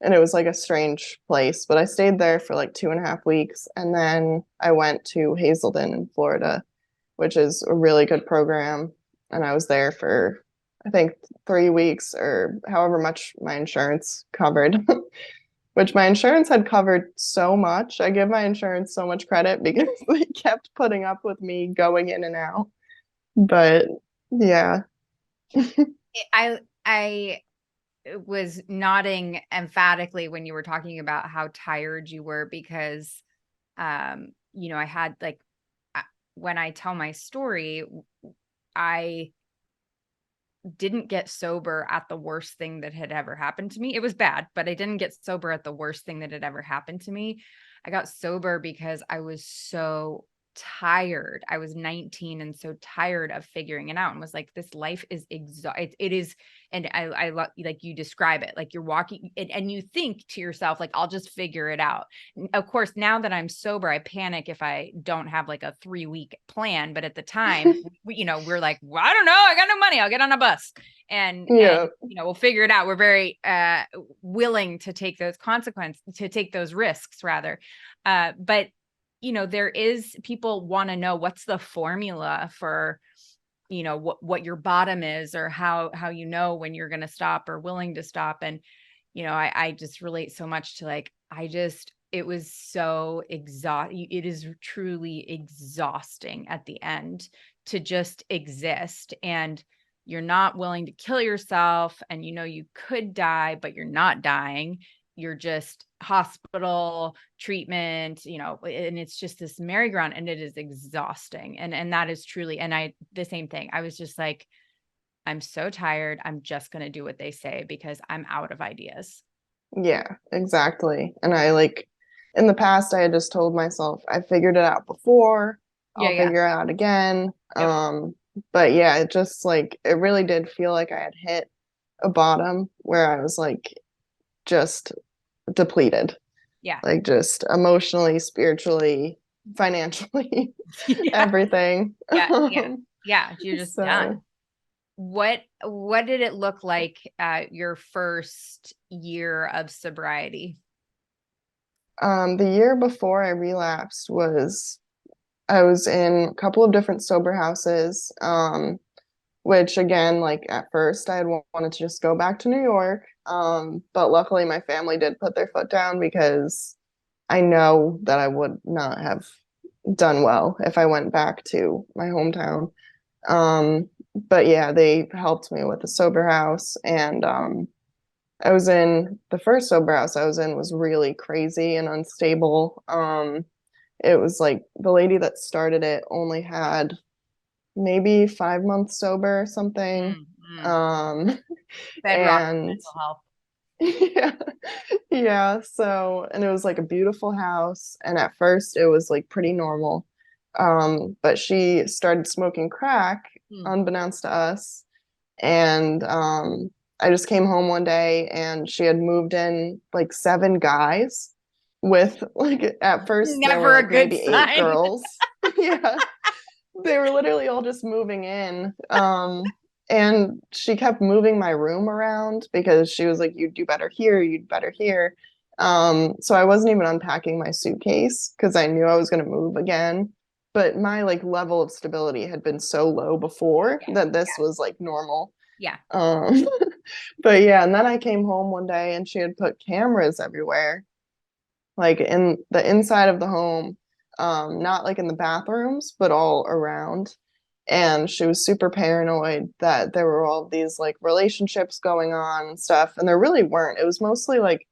And it was like a strange place. But I stayed there for like 2.5 weeks, and then I went to Hazelden in Florida, which is a really good program. And I was there for I think 3 weeks or however much my insurance covered. Which my insurance had covered so much. I give my insurance so much credit because they kept putting up with me going in and out. But yeah. I was nodding emphatically when you were talking about how tired you were because I had like when I tell my story, I didn't get sober at the worst thing that had ever happened to me. It was bad, but I didn't get sober at the worst thing that had ever happened to me. I got sober because I was so tired. I was 19 and so tired of figuring it out, and was like, this life is it is. And I like you describe it, like you're walking and you think to yourself, like, I'll just figure it out. Of course, now that I'm sober, I panic if I don't have like a 3-week plan. But at the time, we're like, well, I don't know, I got no money, I'll get on a bus and Yeah. we'll figure it out. We're very willing to take those consequences, to take those risks rather. But there is, people want to know what's the formula for, what your bottom is, or how when you're going to stop or willing to stop. And, I just relate so much to, like, it was so it is truly exhausting at the end to just exist. And you're not willing to kill yourself, and you could die, but you're not dying. You're just hospital treatment, and it's just this merry-go-round, and it is exhausting. And that is truly, and the same thing. I was just like, I'm so tired. I'm just going to do what they say because I'm out of ideas. Yeah, exactly. And in the past, I had just told myself, I figured it out before, Yeah. I'll Yeah. figure it out again. Yep. But yeah, it just it really did feel like I had hit a bottom where I was like just depleted, Yeah. like just emotionally, spiritually, financially, Yeah. everything. Yeah. Yeah. Yeah. You're just done. So, What did it look like your first year of sobriety? the year before I relapsed I was in a couple of different sober houses, which again, like at first I had wanted to just go back to New York. But luckily my family did put their foot down because I know that I would not have done well if I went back to my hometown. But yeah, they helped me with the sober house. And I was in the first sober house I was in was really crazy and unstable. It was like the lady that started it only had maybe 5 months sober or something. Mm-hmm. Um, Bedrock of and mental health. yeah, yeah. So, and it was like a beautiful house. And at first it was like pretty normal. But she started smoking crack Mm. unbeknownst to us. And I just came home one day and she had moved in like 7 guys with like, at first there were Never a like good maybe 8 sign. girls. Yeah, they were literally all just moving in. And she kept moving my room around because she was like, you'd do better here, you'd better here. So I wasn't even unpacking my suitcase because I knew I was going to move again. But my like level of stability had been so low before Yeah. that this was like normal. Yeah. Um, but yeah, and then I came home one day and she had put cameras everywhere, like in the inside of the home, not like in the bathrooms, but all around. And she was super paranoid that there were all these like relationships going on and stuff. And there really weren't. It was mostly like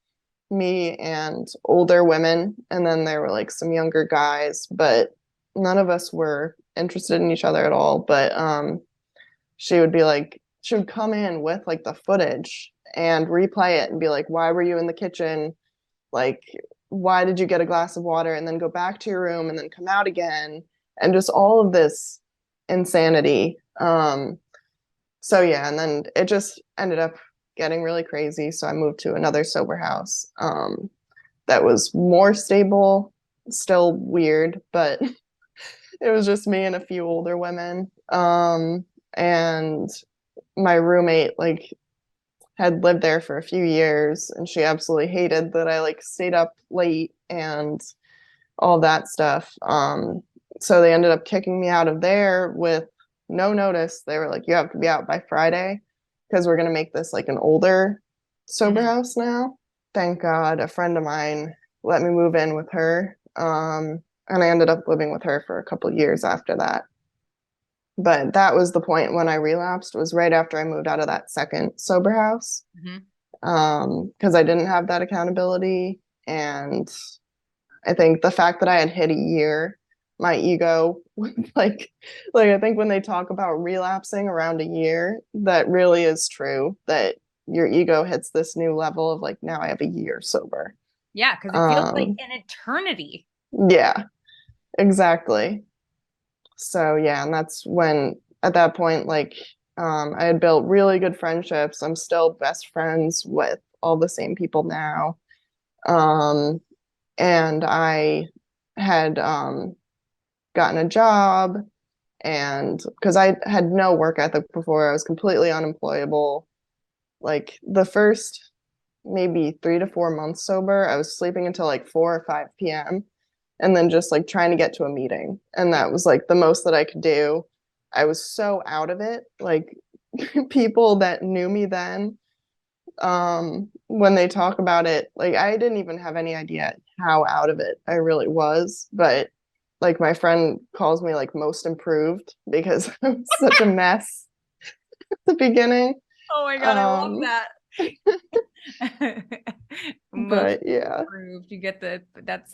me and older women. And then there were like some younger guys, but none of us were interested in each other at all. But she would come in with like the footage and replay it and be like, why were you in the kitchen? Like, why did you get a glass of water and then go back to your room and then come out again? And just all of this insanity. So yeah, and then it just ended up getting really crazy. So I moved to another sober house that was more stable, still weird, but it was just me and a few older women. And my roommate like had lived there for a few years and she absolutely hated that I like stayed up late and all that stuff. So they ended up kicking me out of there with no notice. They were like, you have to be out by Friday because we're going to make this like an older sober Mhm. house now. Thank God a friend of mine let me move in with her. And I ended up living with her for a couple years after that. But that was the point when I relapsed, was right after I moved out of that second sober house. Mhm. Because I didn't have that accountability. And I think the fact that I had hit a year, my ego, like, like I think when they talk about relapsing around a year, that really is true. That your ego hits this new level of like, now I have a year sober. Yeah, because it feels like Um, an eternity. yeah, exactly. So yeah, and that's when at that point, like I had built really good friendships. I'm still best friends with all the same people now. Um, and I had gotten a job, and because I had no work ethic before, I was completely unemployable. Like the first maybe 3 to 4 months sober, I was sleeping until like 4 or 5 p.m. and then just like trying to get to a meeting. And that was like the most that I could do. I was so out of it. Like people that knew me then, when they talk about it, like I didn't even have any idea how out of it I really was. But like my friend calls me like most improved because I was such a mess at the beginning. Oh my God, I love Um, that. Most but yeah. improved. You get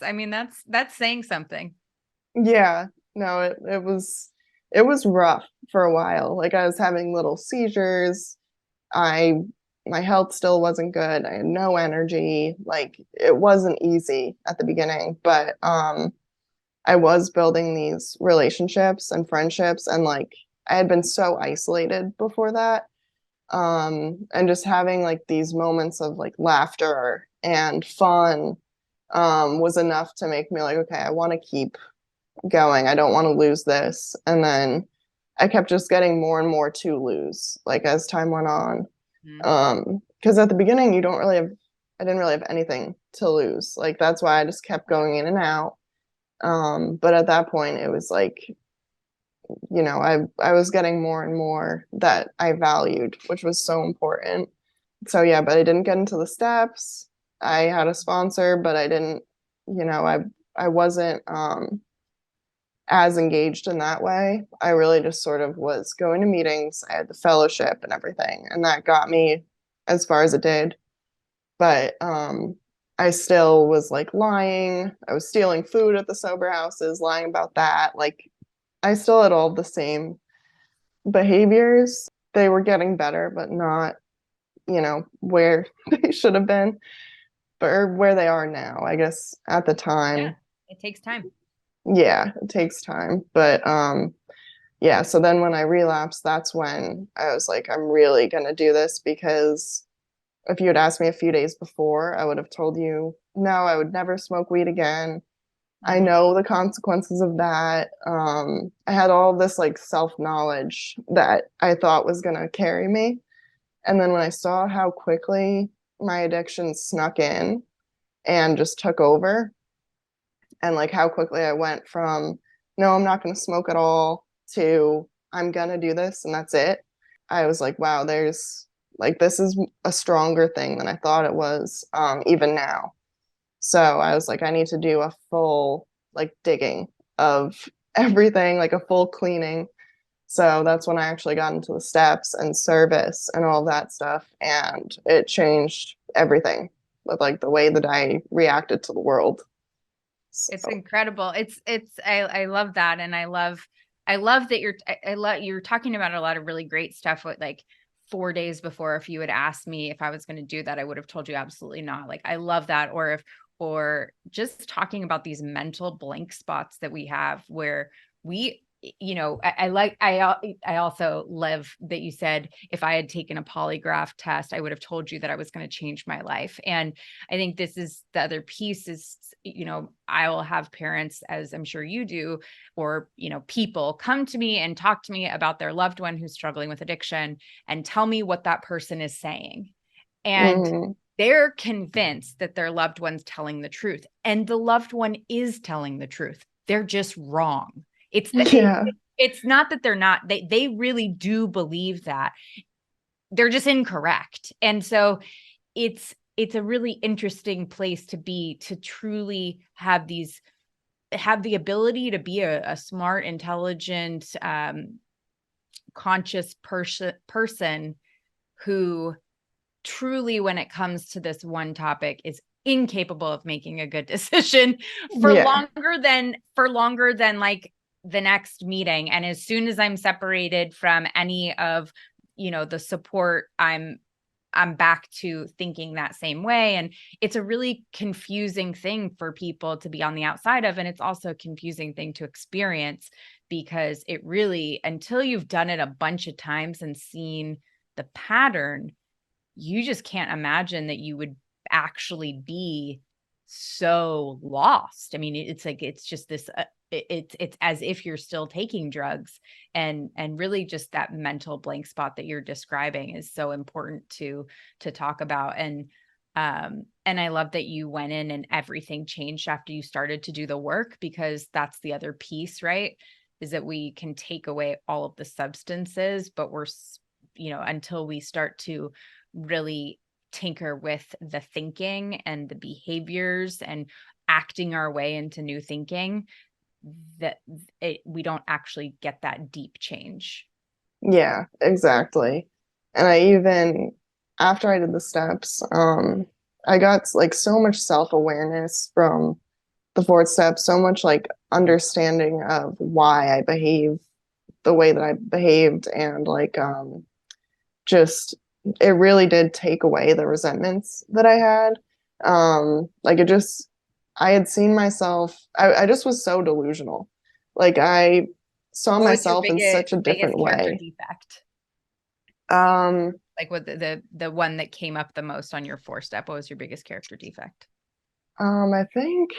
I mean, that's saying something. Yeah, no, it was rough for a while. Like I was having little seizures. I My health still wasn't good. I had no energy. Like it wasn't easy at the beginning, but I was building these relationships and friendships, and like I had been so isolated before that. And just having like these moments of like laughter and fun was enough to make me like, okay, I want to keep going. I don't want to lose this. And then I kept just getting more and more to lose, like as time went on. Mhm. Because at the beginning, I didn't really have anything to lose. Like that's why I just kept going in and out. But at that point, it was like, I was getting more and more that I valued, which was so important. So yeah, but I didn't get into the steps. I had a sponsor, but I didn't, I wasn't as engaged in that way. I really just sort of was going to meetings. I had the fellowship and everything, and that got me as far as it did. But I still was like lying. I was stealing food at the sober houses, lying about that. Like I still had all the same behaviors. They were getting better, but not, where they should have been, but or where they are now, I guess at the Yeah, time. it takes time. Yeah, it takes time. But yeah, so then when I relapsed, that's when I was like, I'm really gonna do this, because if you had asked me a few days before, I would have told you, no, I would never smoke weed again. I Mhm. know the consequences of that. I had all this like self-knowledge that I thought was gonna carry me. And then when I saw how quickly my addiction snuck in and just took over, and like how quickly I went from, no, I'm not going to smoke at all, to I'm going to do this and that's it. I was like, wow, there's like, this is a stronger thing than I thought it was, even now. So I was like, I need to do a full like digging of everything, like a full cleaning. So that's when I actually got into the steps and service and all that stuff. And it changed everything with like the way that I reacted to the world. It's So, incredible. I love that. And I love that you're talking about a lot of really great stuff with like 4 days before. If you had asked me if I was going to do that, I would have told you absolutely not. Like, I love that. Or just talking about these mental blank spots that we have where we, I also love that you said, if I had taken a polygraph test, I would have told you that I was going to change my life. And I think this is the other piece is, I will have parents, as I'm sure you do, or, people come to me and talk to me about their loved one who's struggling with addiction and tell me what that person is saying. And mhm. they're convinced that their loved one's telling the truth. And the loved one is telling the truth. They're just wrong. Yeah, It's not that they're not, they really do believe that. They're just incorrect. And so it's a really interesting place to be, to truly have the ability to be a smart, intelligent, conscious person who truly, when it comes to this one topic, is incapable of making a good decision yeah, for longer than like the next meeting. And as soon as I'm separated from any of, the support I'm back to thinking that same way. And it's a really confusing thing for people to be on the outside of. And it's also a confusing thing to experience, because it really, until you've done it a bunch of times and seen the pattern, you just can't imagine that you would actually be so lost. I mean, it's like, it's just this, it's as if you're still taking drugs, and really just that mental blank spot that you're describing is so important to talk about. And I love that you went in and everything changed after you started to do the work, because that's the other piece, right? Is that we can take away all of the substances, but we're, until we start to really tinker with the thinking and the behaviors and acting our way into new thinking, that we don't actually get that deep change. Yeah, exactly. And I even, after I did the steps, I got like so much self-awareness from the fourth step, so much like understanding of why I behave the way that I behaved, and like just it really did take away the resentments that I had. Like it just, I had seen myself, I just was so delusional. Like I saw What was your myself in such a biggest different character way. defect? Um, Like, what the one that came up the most on your four step? What was your biggest character defect? I think,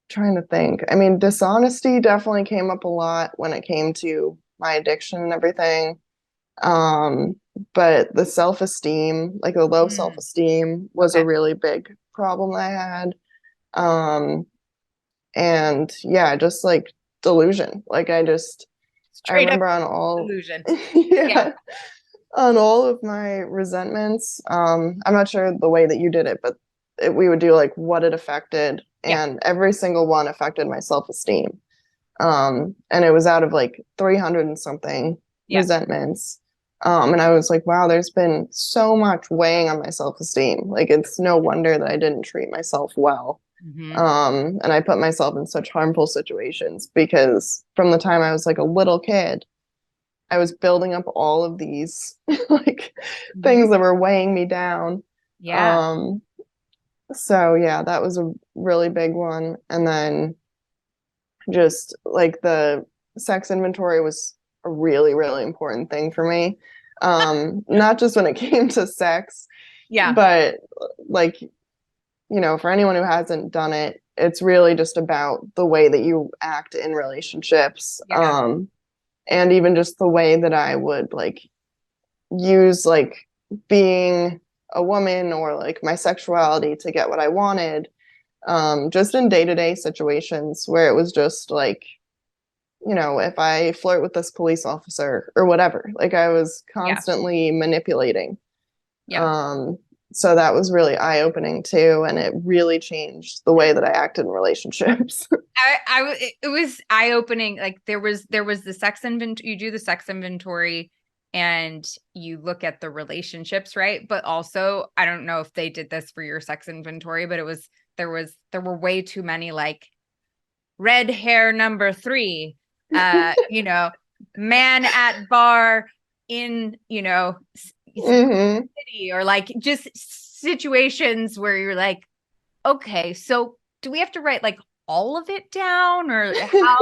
trying to think. I mean, dishonesty definitely came up a lot when it came to my addiction and everything. Um, but the self-esteem, like the low Mm, self-esteem was a okay. really big problem that I had. Um, and yeah, just like delusion. Like I Straight up remember on all, illusion. Yeah. yeah, on all of my resentments. I'm not sure the way that you did it, but we would do like what it affected, Yeah. and every single one affected my self-esteem. And it was out of like 300 and something Yeah. resentments. And I was like, wow, there's been so much weighing on my self-esteem. Like it's no wonder that I didn't treat myself well. Hmm. And I put myself in such harmful situations because from the time I was like a little kid, I was building up all of these like Hmm. things that were weighing me down. Yeah. Um, so yeah, that was a really big one. And then just like the sex inventory was a really, really important thing for me. Not just when it came to sex, Yeah. but like, for anyone who hasn't done it, it's really just about the way that you act in relationships. Yeah. And even just the way that I would like use like being a woman or like my sexuality to get what I wanted. Just in day-to-day situations where it was just like, if I flirt with this police officer or whatever, like I was Yeah. constantly manipulating. Yeah. Um, so that was really eye-opening too, and it really changed the way that I acted in relationships. It was eye opening. Like there was the sex inventory. You do the sex inventory and you look at the relationships, right? But also, I don't know if they did this for your sex inventory, but there were way too many like red hair number 3, man at bar in, Hmm. city, or like just situations where you're like, okay, so do we have to write like all of it down, or how,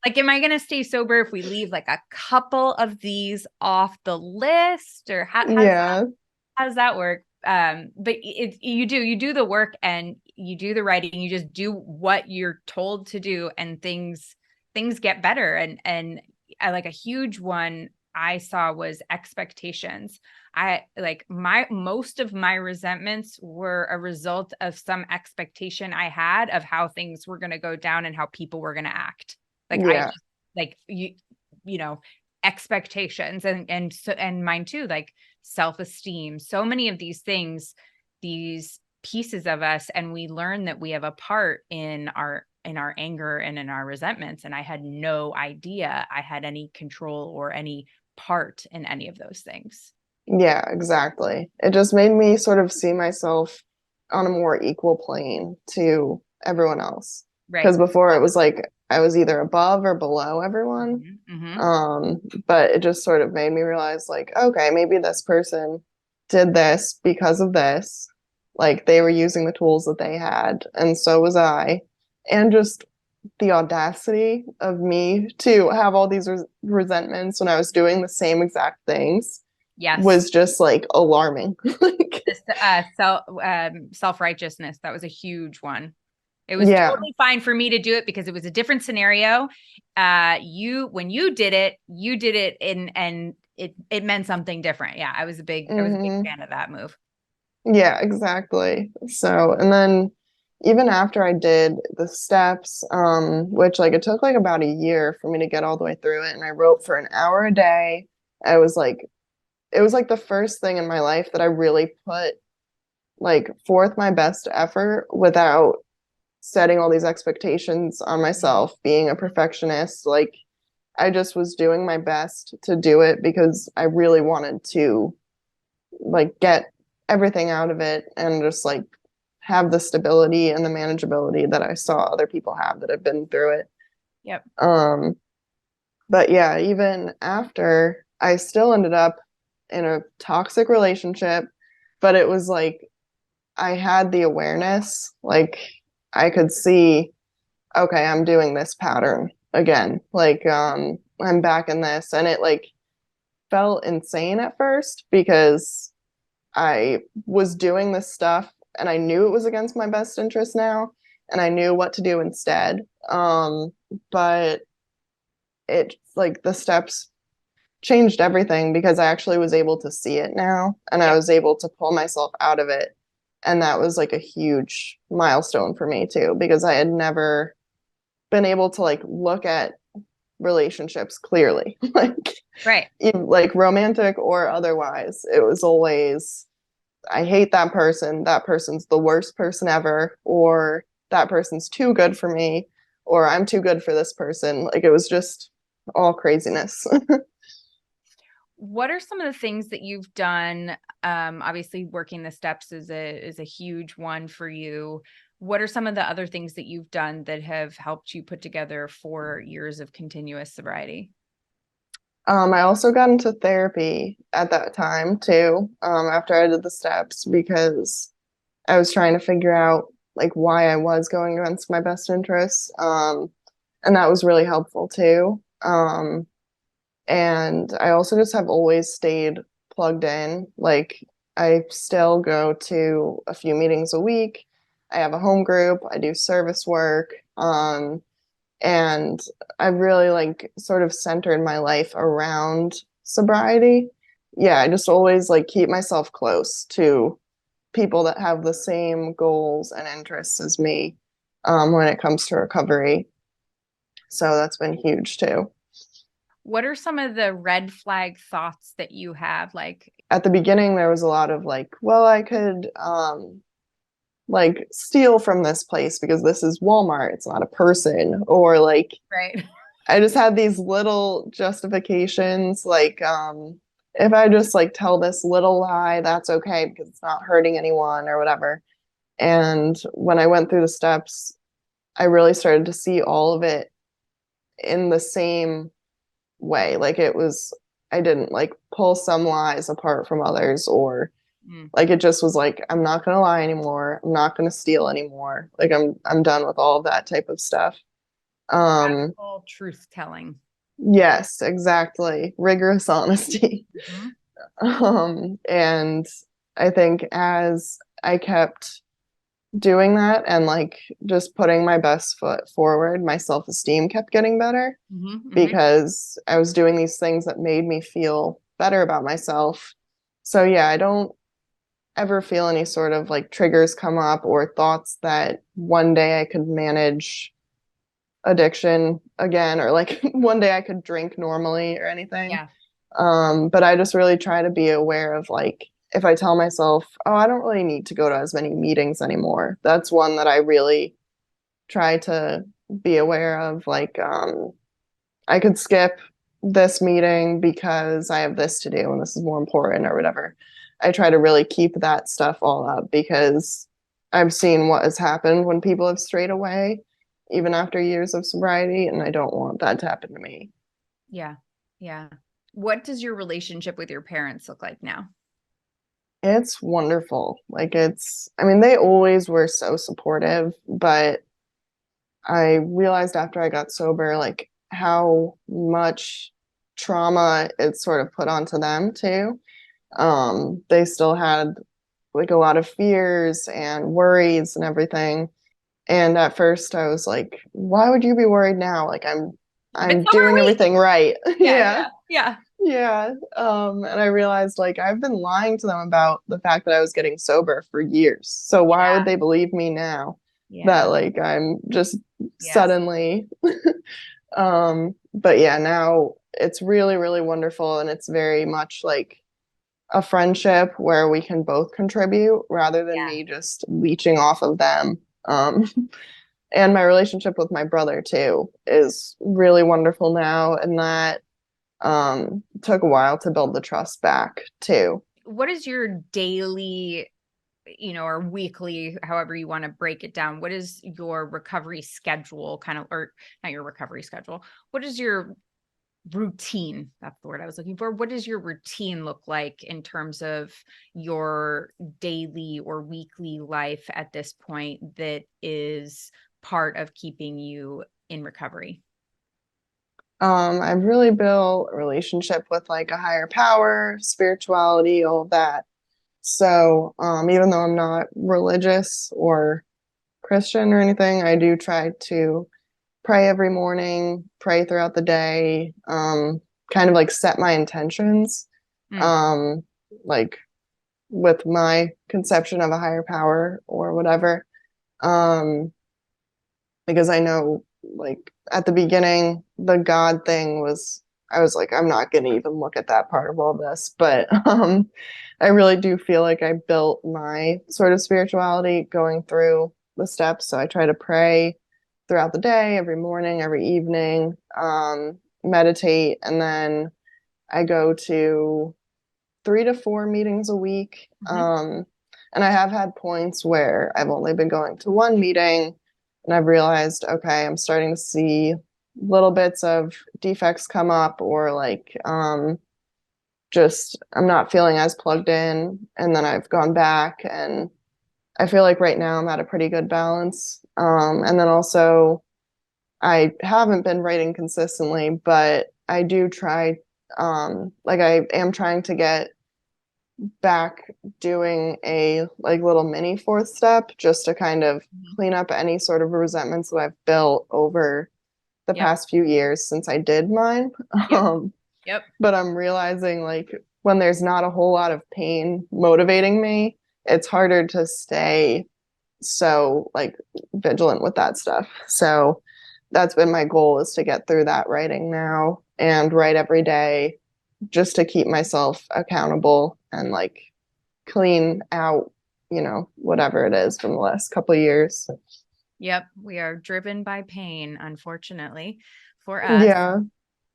like, am I going to stay sober if we leave like a couple of these off the list, or Yeah. how does that work? But you do the work and you do the writing, you just do what you're told to do, and things get better. And I, like, a huge one I saw was expectations. I like my most of my resentments were a result of some expectation I had of how things were going to go down and how people were going to act. Like I Yeah. just, like, you know expectations, and mine too, like self-esteem, so many of these things, these pieces of us, and we learn that we have a part in our anger and in our resentments, and I had no idea I had any control or any part in any of those things. Yeah, exactly. It just made me sort of see myself on a more equal plane to everyone else. Right. Because before it was like I was either above or below everyone. Hmm. Hmm. Um, but it just sort of made me realize like, okay, maybe this person did this because of this. Like they were using the tools that they had, and so was I. And just the audacity of me to have all these resentments when I was doing the same exact things Yes. was just like alarming. Like, This self-righteousness, that was a huge one. It was yeah. totally fine for me to do it because it was a different scenario. When you did it and it meant something different. Yeah, I was a big Hmm. fan of that move. Yeah, exactly. So, and then even after I did the steps, which like it took like about a year for me to get all the way through it, and I wrote for an hour a day. I was like, it was like the first thing in my life that I really put like forth my best effort without setting all these expectations on myself, being a perfectionist. Like I just was doing my best to do it because I really wanted to like get everything out of it and just like have the stability and the manageability that I saw other people have that have been through it. Yep. Um, but yeah, even after I still ended up in a toxic relationship, but it was like I had the awareness, like I could see, okay, I'm doing this pattern again. Like I'm back in this, and it like felt insane at first because I was doing this stuff and I knew it was against my best interest now, and I knew what to do instead. But it like the steps changed everything because I actually was able to see it now and I Yep. was able to pull myself out of it. And that was like a huge milestone for me too, because I had never been able to like look at relationships clearly, like Right. even, like romantic or otherwise. It was always I hate that person. That person's the worst person ever, or that person's too good for me, or I'm too good for this person. Like it was just all craziness. What are some of the things that you've done? Obviously working the steps is a huge one for you. What are some of the other things that you've done that have helped you put together 4 years of continuous sobriety? I also got into therapy at that time too, after I did the steps because I was trying to figure out like why I was going against my best interests. And that was really helpful too. And I also just have always stayed plugged in. Like I still go to a few meetings a week. I have a home group. I do service work. And I've really like sort of centered my life around sobriety. Yeah, I just always like keep myself close to people that have the same goals and interests as me when it comes to recovery. So that's been huge too. What are some of the red flag thoughts that you have? Like, At the beginning, there was a lot of like, well, I could like steal from this place because this is Walmart, it's not a person, or like right. I just had these little justifications like if I just like tell this little lie, that's okay because it's not hurting anyone or whatever. And when I went through the steps, I really started to see all of it in the same way. Like it was, I didn't like pull some lies apart from others, or Mm. like it just was like, I'm not gonna lie anymore. I'm not gonna steal anymore. Like I'm done with all of that type of stuff. Um, Radical truth telling. yes, exactly. Rigorous honesty. Mhm. And I think as I kept doing that and like just putting my best foot forward, my self-esteem kept getting better Mhm. Mhm. because I was doing these things that made me feel better about myself. So yeah, I don't ever feel any sort of like triggers come up or thoughts that one day I could manage addiction again, or like one day I could drink normally or anything. Yeah. But I just really try to be aware of like if I tell myself, oh, I don't really need to go to as many meetings anymore. That's one that I really try to be aware of. Like, I could skip this meeting because I have this to do and this is more important or whatever. I try to really keep that stuff all up because I've seen what has happened when people have strayed away, even after years of sobriety, and I don't want that to happen to me. Yeah. Yeah. What does your relationship with your parents look like now? It's wonderful. Like I mean, they always were so supportive, but I realized after I got sober, like how much trauma it sort of put onto them too. They still had like a lot of fears and worries and everything. And at first I was like, why would you be worried now? Like But I'm so are doing we. everything right. Yeah, Yeah. yeah, yeah, Yeah. And I realized like I've been lying to them about the fact that I was getting sober for years. So why would yeah, they believe me now that yeah, like I'm just yes, suddenly but yeah, now it's really, really wonderful and it's very much like a friendship where we can both contribute rather than yeah, me just leeching off of them. Um and my relationship with my brother too is really wonderful now and that took a while to build the trust back too. what is your daily, or weekly, however you want to break it down, what is your recovery schedule kind of, or not your recovery schedule, what is your routine? That's the word I was looking for. What does your routine look like in terms of your daily or weekly life at this point that is part of keeping you in recovery? I've really built a relationship with like a higher power, spirituality, all of that. So, even though I'm not religious or Christian or anything, I do try to pray every morning, pray throughout the day, kind of like set my intentions, Mm, um, like with my conception of a higher power or whatever. Um, because I know like at the beginning, the God thing was, I was like, I'm not going to even look at that part of all this. But I really do feel like I built my sort of spirituality going through the steps. So I try to pray throughout the day, every morning, every evening, meditate, and then I go to 3 to 4 meetings a week. mhm. And I have had points where I've only been going to one meeting and I've realized, okay, I'm starting to see little bits of defects come up or like just I'm not feeling as plugged in. And then I've gone back and I feel like right now I'm at a pretty good balance. And then also, I haven't been writing consistently, but I do try, like, I am trying to get back doing a like little mini fourth step just to kind of Mhm. clean up any sort of resentments that I've built over the Yep. past few years since I did mine. Yep. Um, Yep. but I'm realizing like when there's not a whole lot of pain motivating me, it's harder to stay so like vigilant with that stuff. So that's been my goal is to get through that writing now and write every day just to keep myself accountable and like clean out, whatever it is from the last couple of years. Yep. We are driven by pain, unfortunately, for us. Yeah.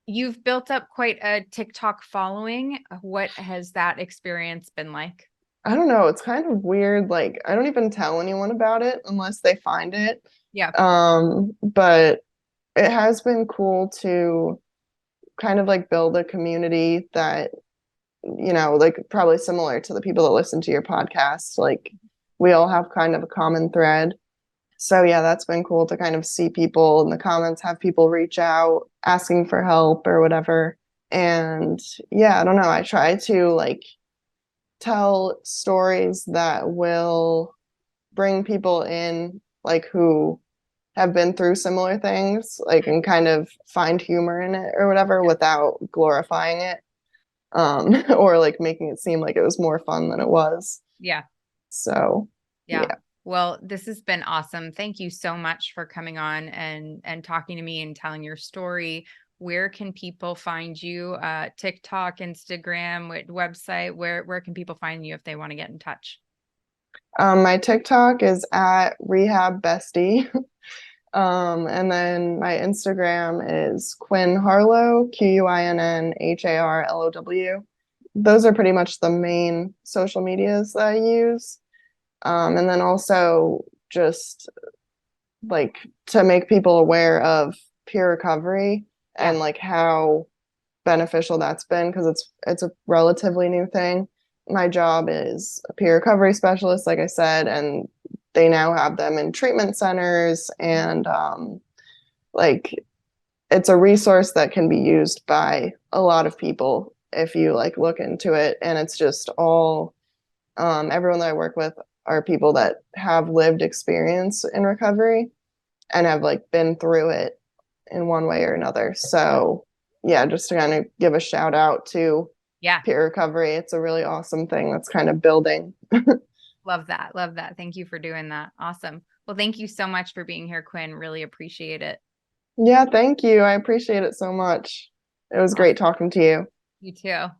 You've built up quite a TikTok following. What has that experience been like? I don't know. It's kind of weird. Like, I don't even tell anyone about it unless they find it. Yeah. But it has been cool to kind of like build a community that, like probably similar to the people that listen to your podcast. Like, we all have kind of a common thread. So yeah, that's been cool to kind of see people in the comments, have people reach out asking for help or whatever. And yeah, I don't know. I try to like tell stories that will bring people in, like who have been through similar things, like Mm, and kind of find humor in it or whatever without glorifying it, or like making it seem like it was more fun than it was. yeah. So Yeah. yeah. Well, this has been awesome. Thank you so much for coming on and talking to me and telling your story. Where can people find you? TikTok, Instagram, website? Where can people find you if they want to get in touch? My TikTok is at Rehab Bestie. And then my Instagram is Quinn Harlow, QuinnHarlow. Those are pretty much the main social medias that I use. And then also just like to make people aware of peer recovery Yeah. and like how beneficial that's been because it's a relatively new thing. my job is a peer recovery specialist, like I said, and they now have them in treatment centers and like it's a resource that can be used by a lot of people if you like look into it. And it's just all everyone that I work with are people that have lived experience in recovery and have like been through it in one way or another. So yeah, just to kind of give a shout out to Yeah. peer recovery. It's a really awesome thing that's kind of building. Love that. Love that. Thank you for doing that. Awesome. Well, thank you so much for being here, Quinn. Really appreciate it. Yeah, thank you. I appreciate it so much. It was great Awesome. talking to you. You too.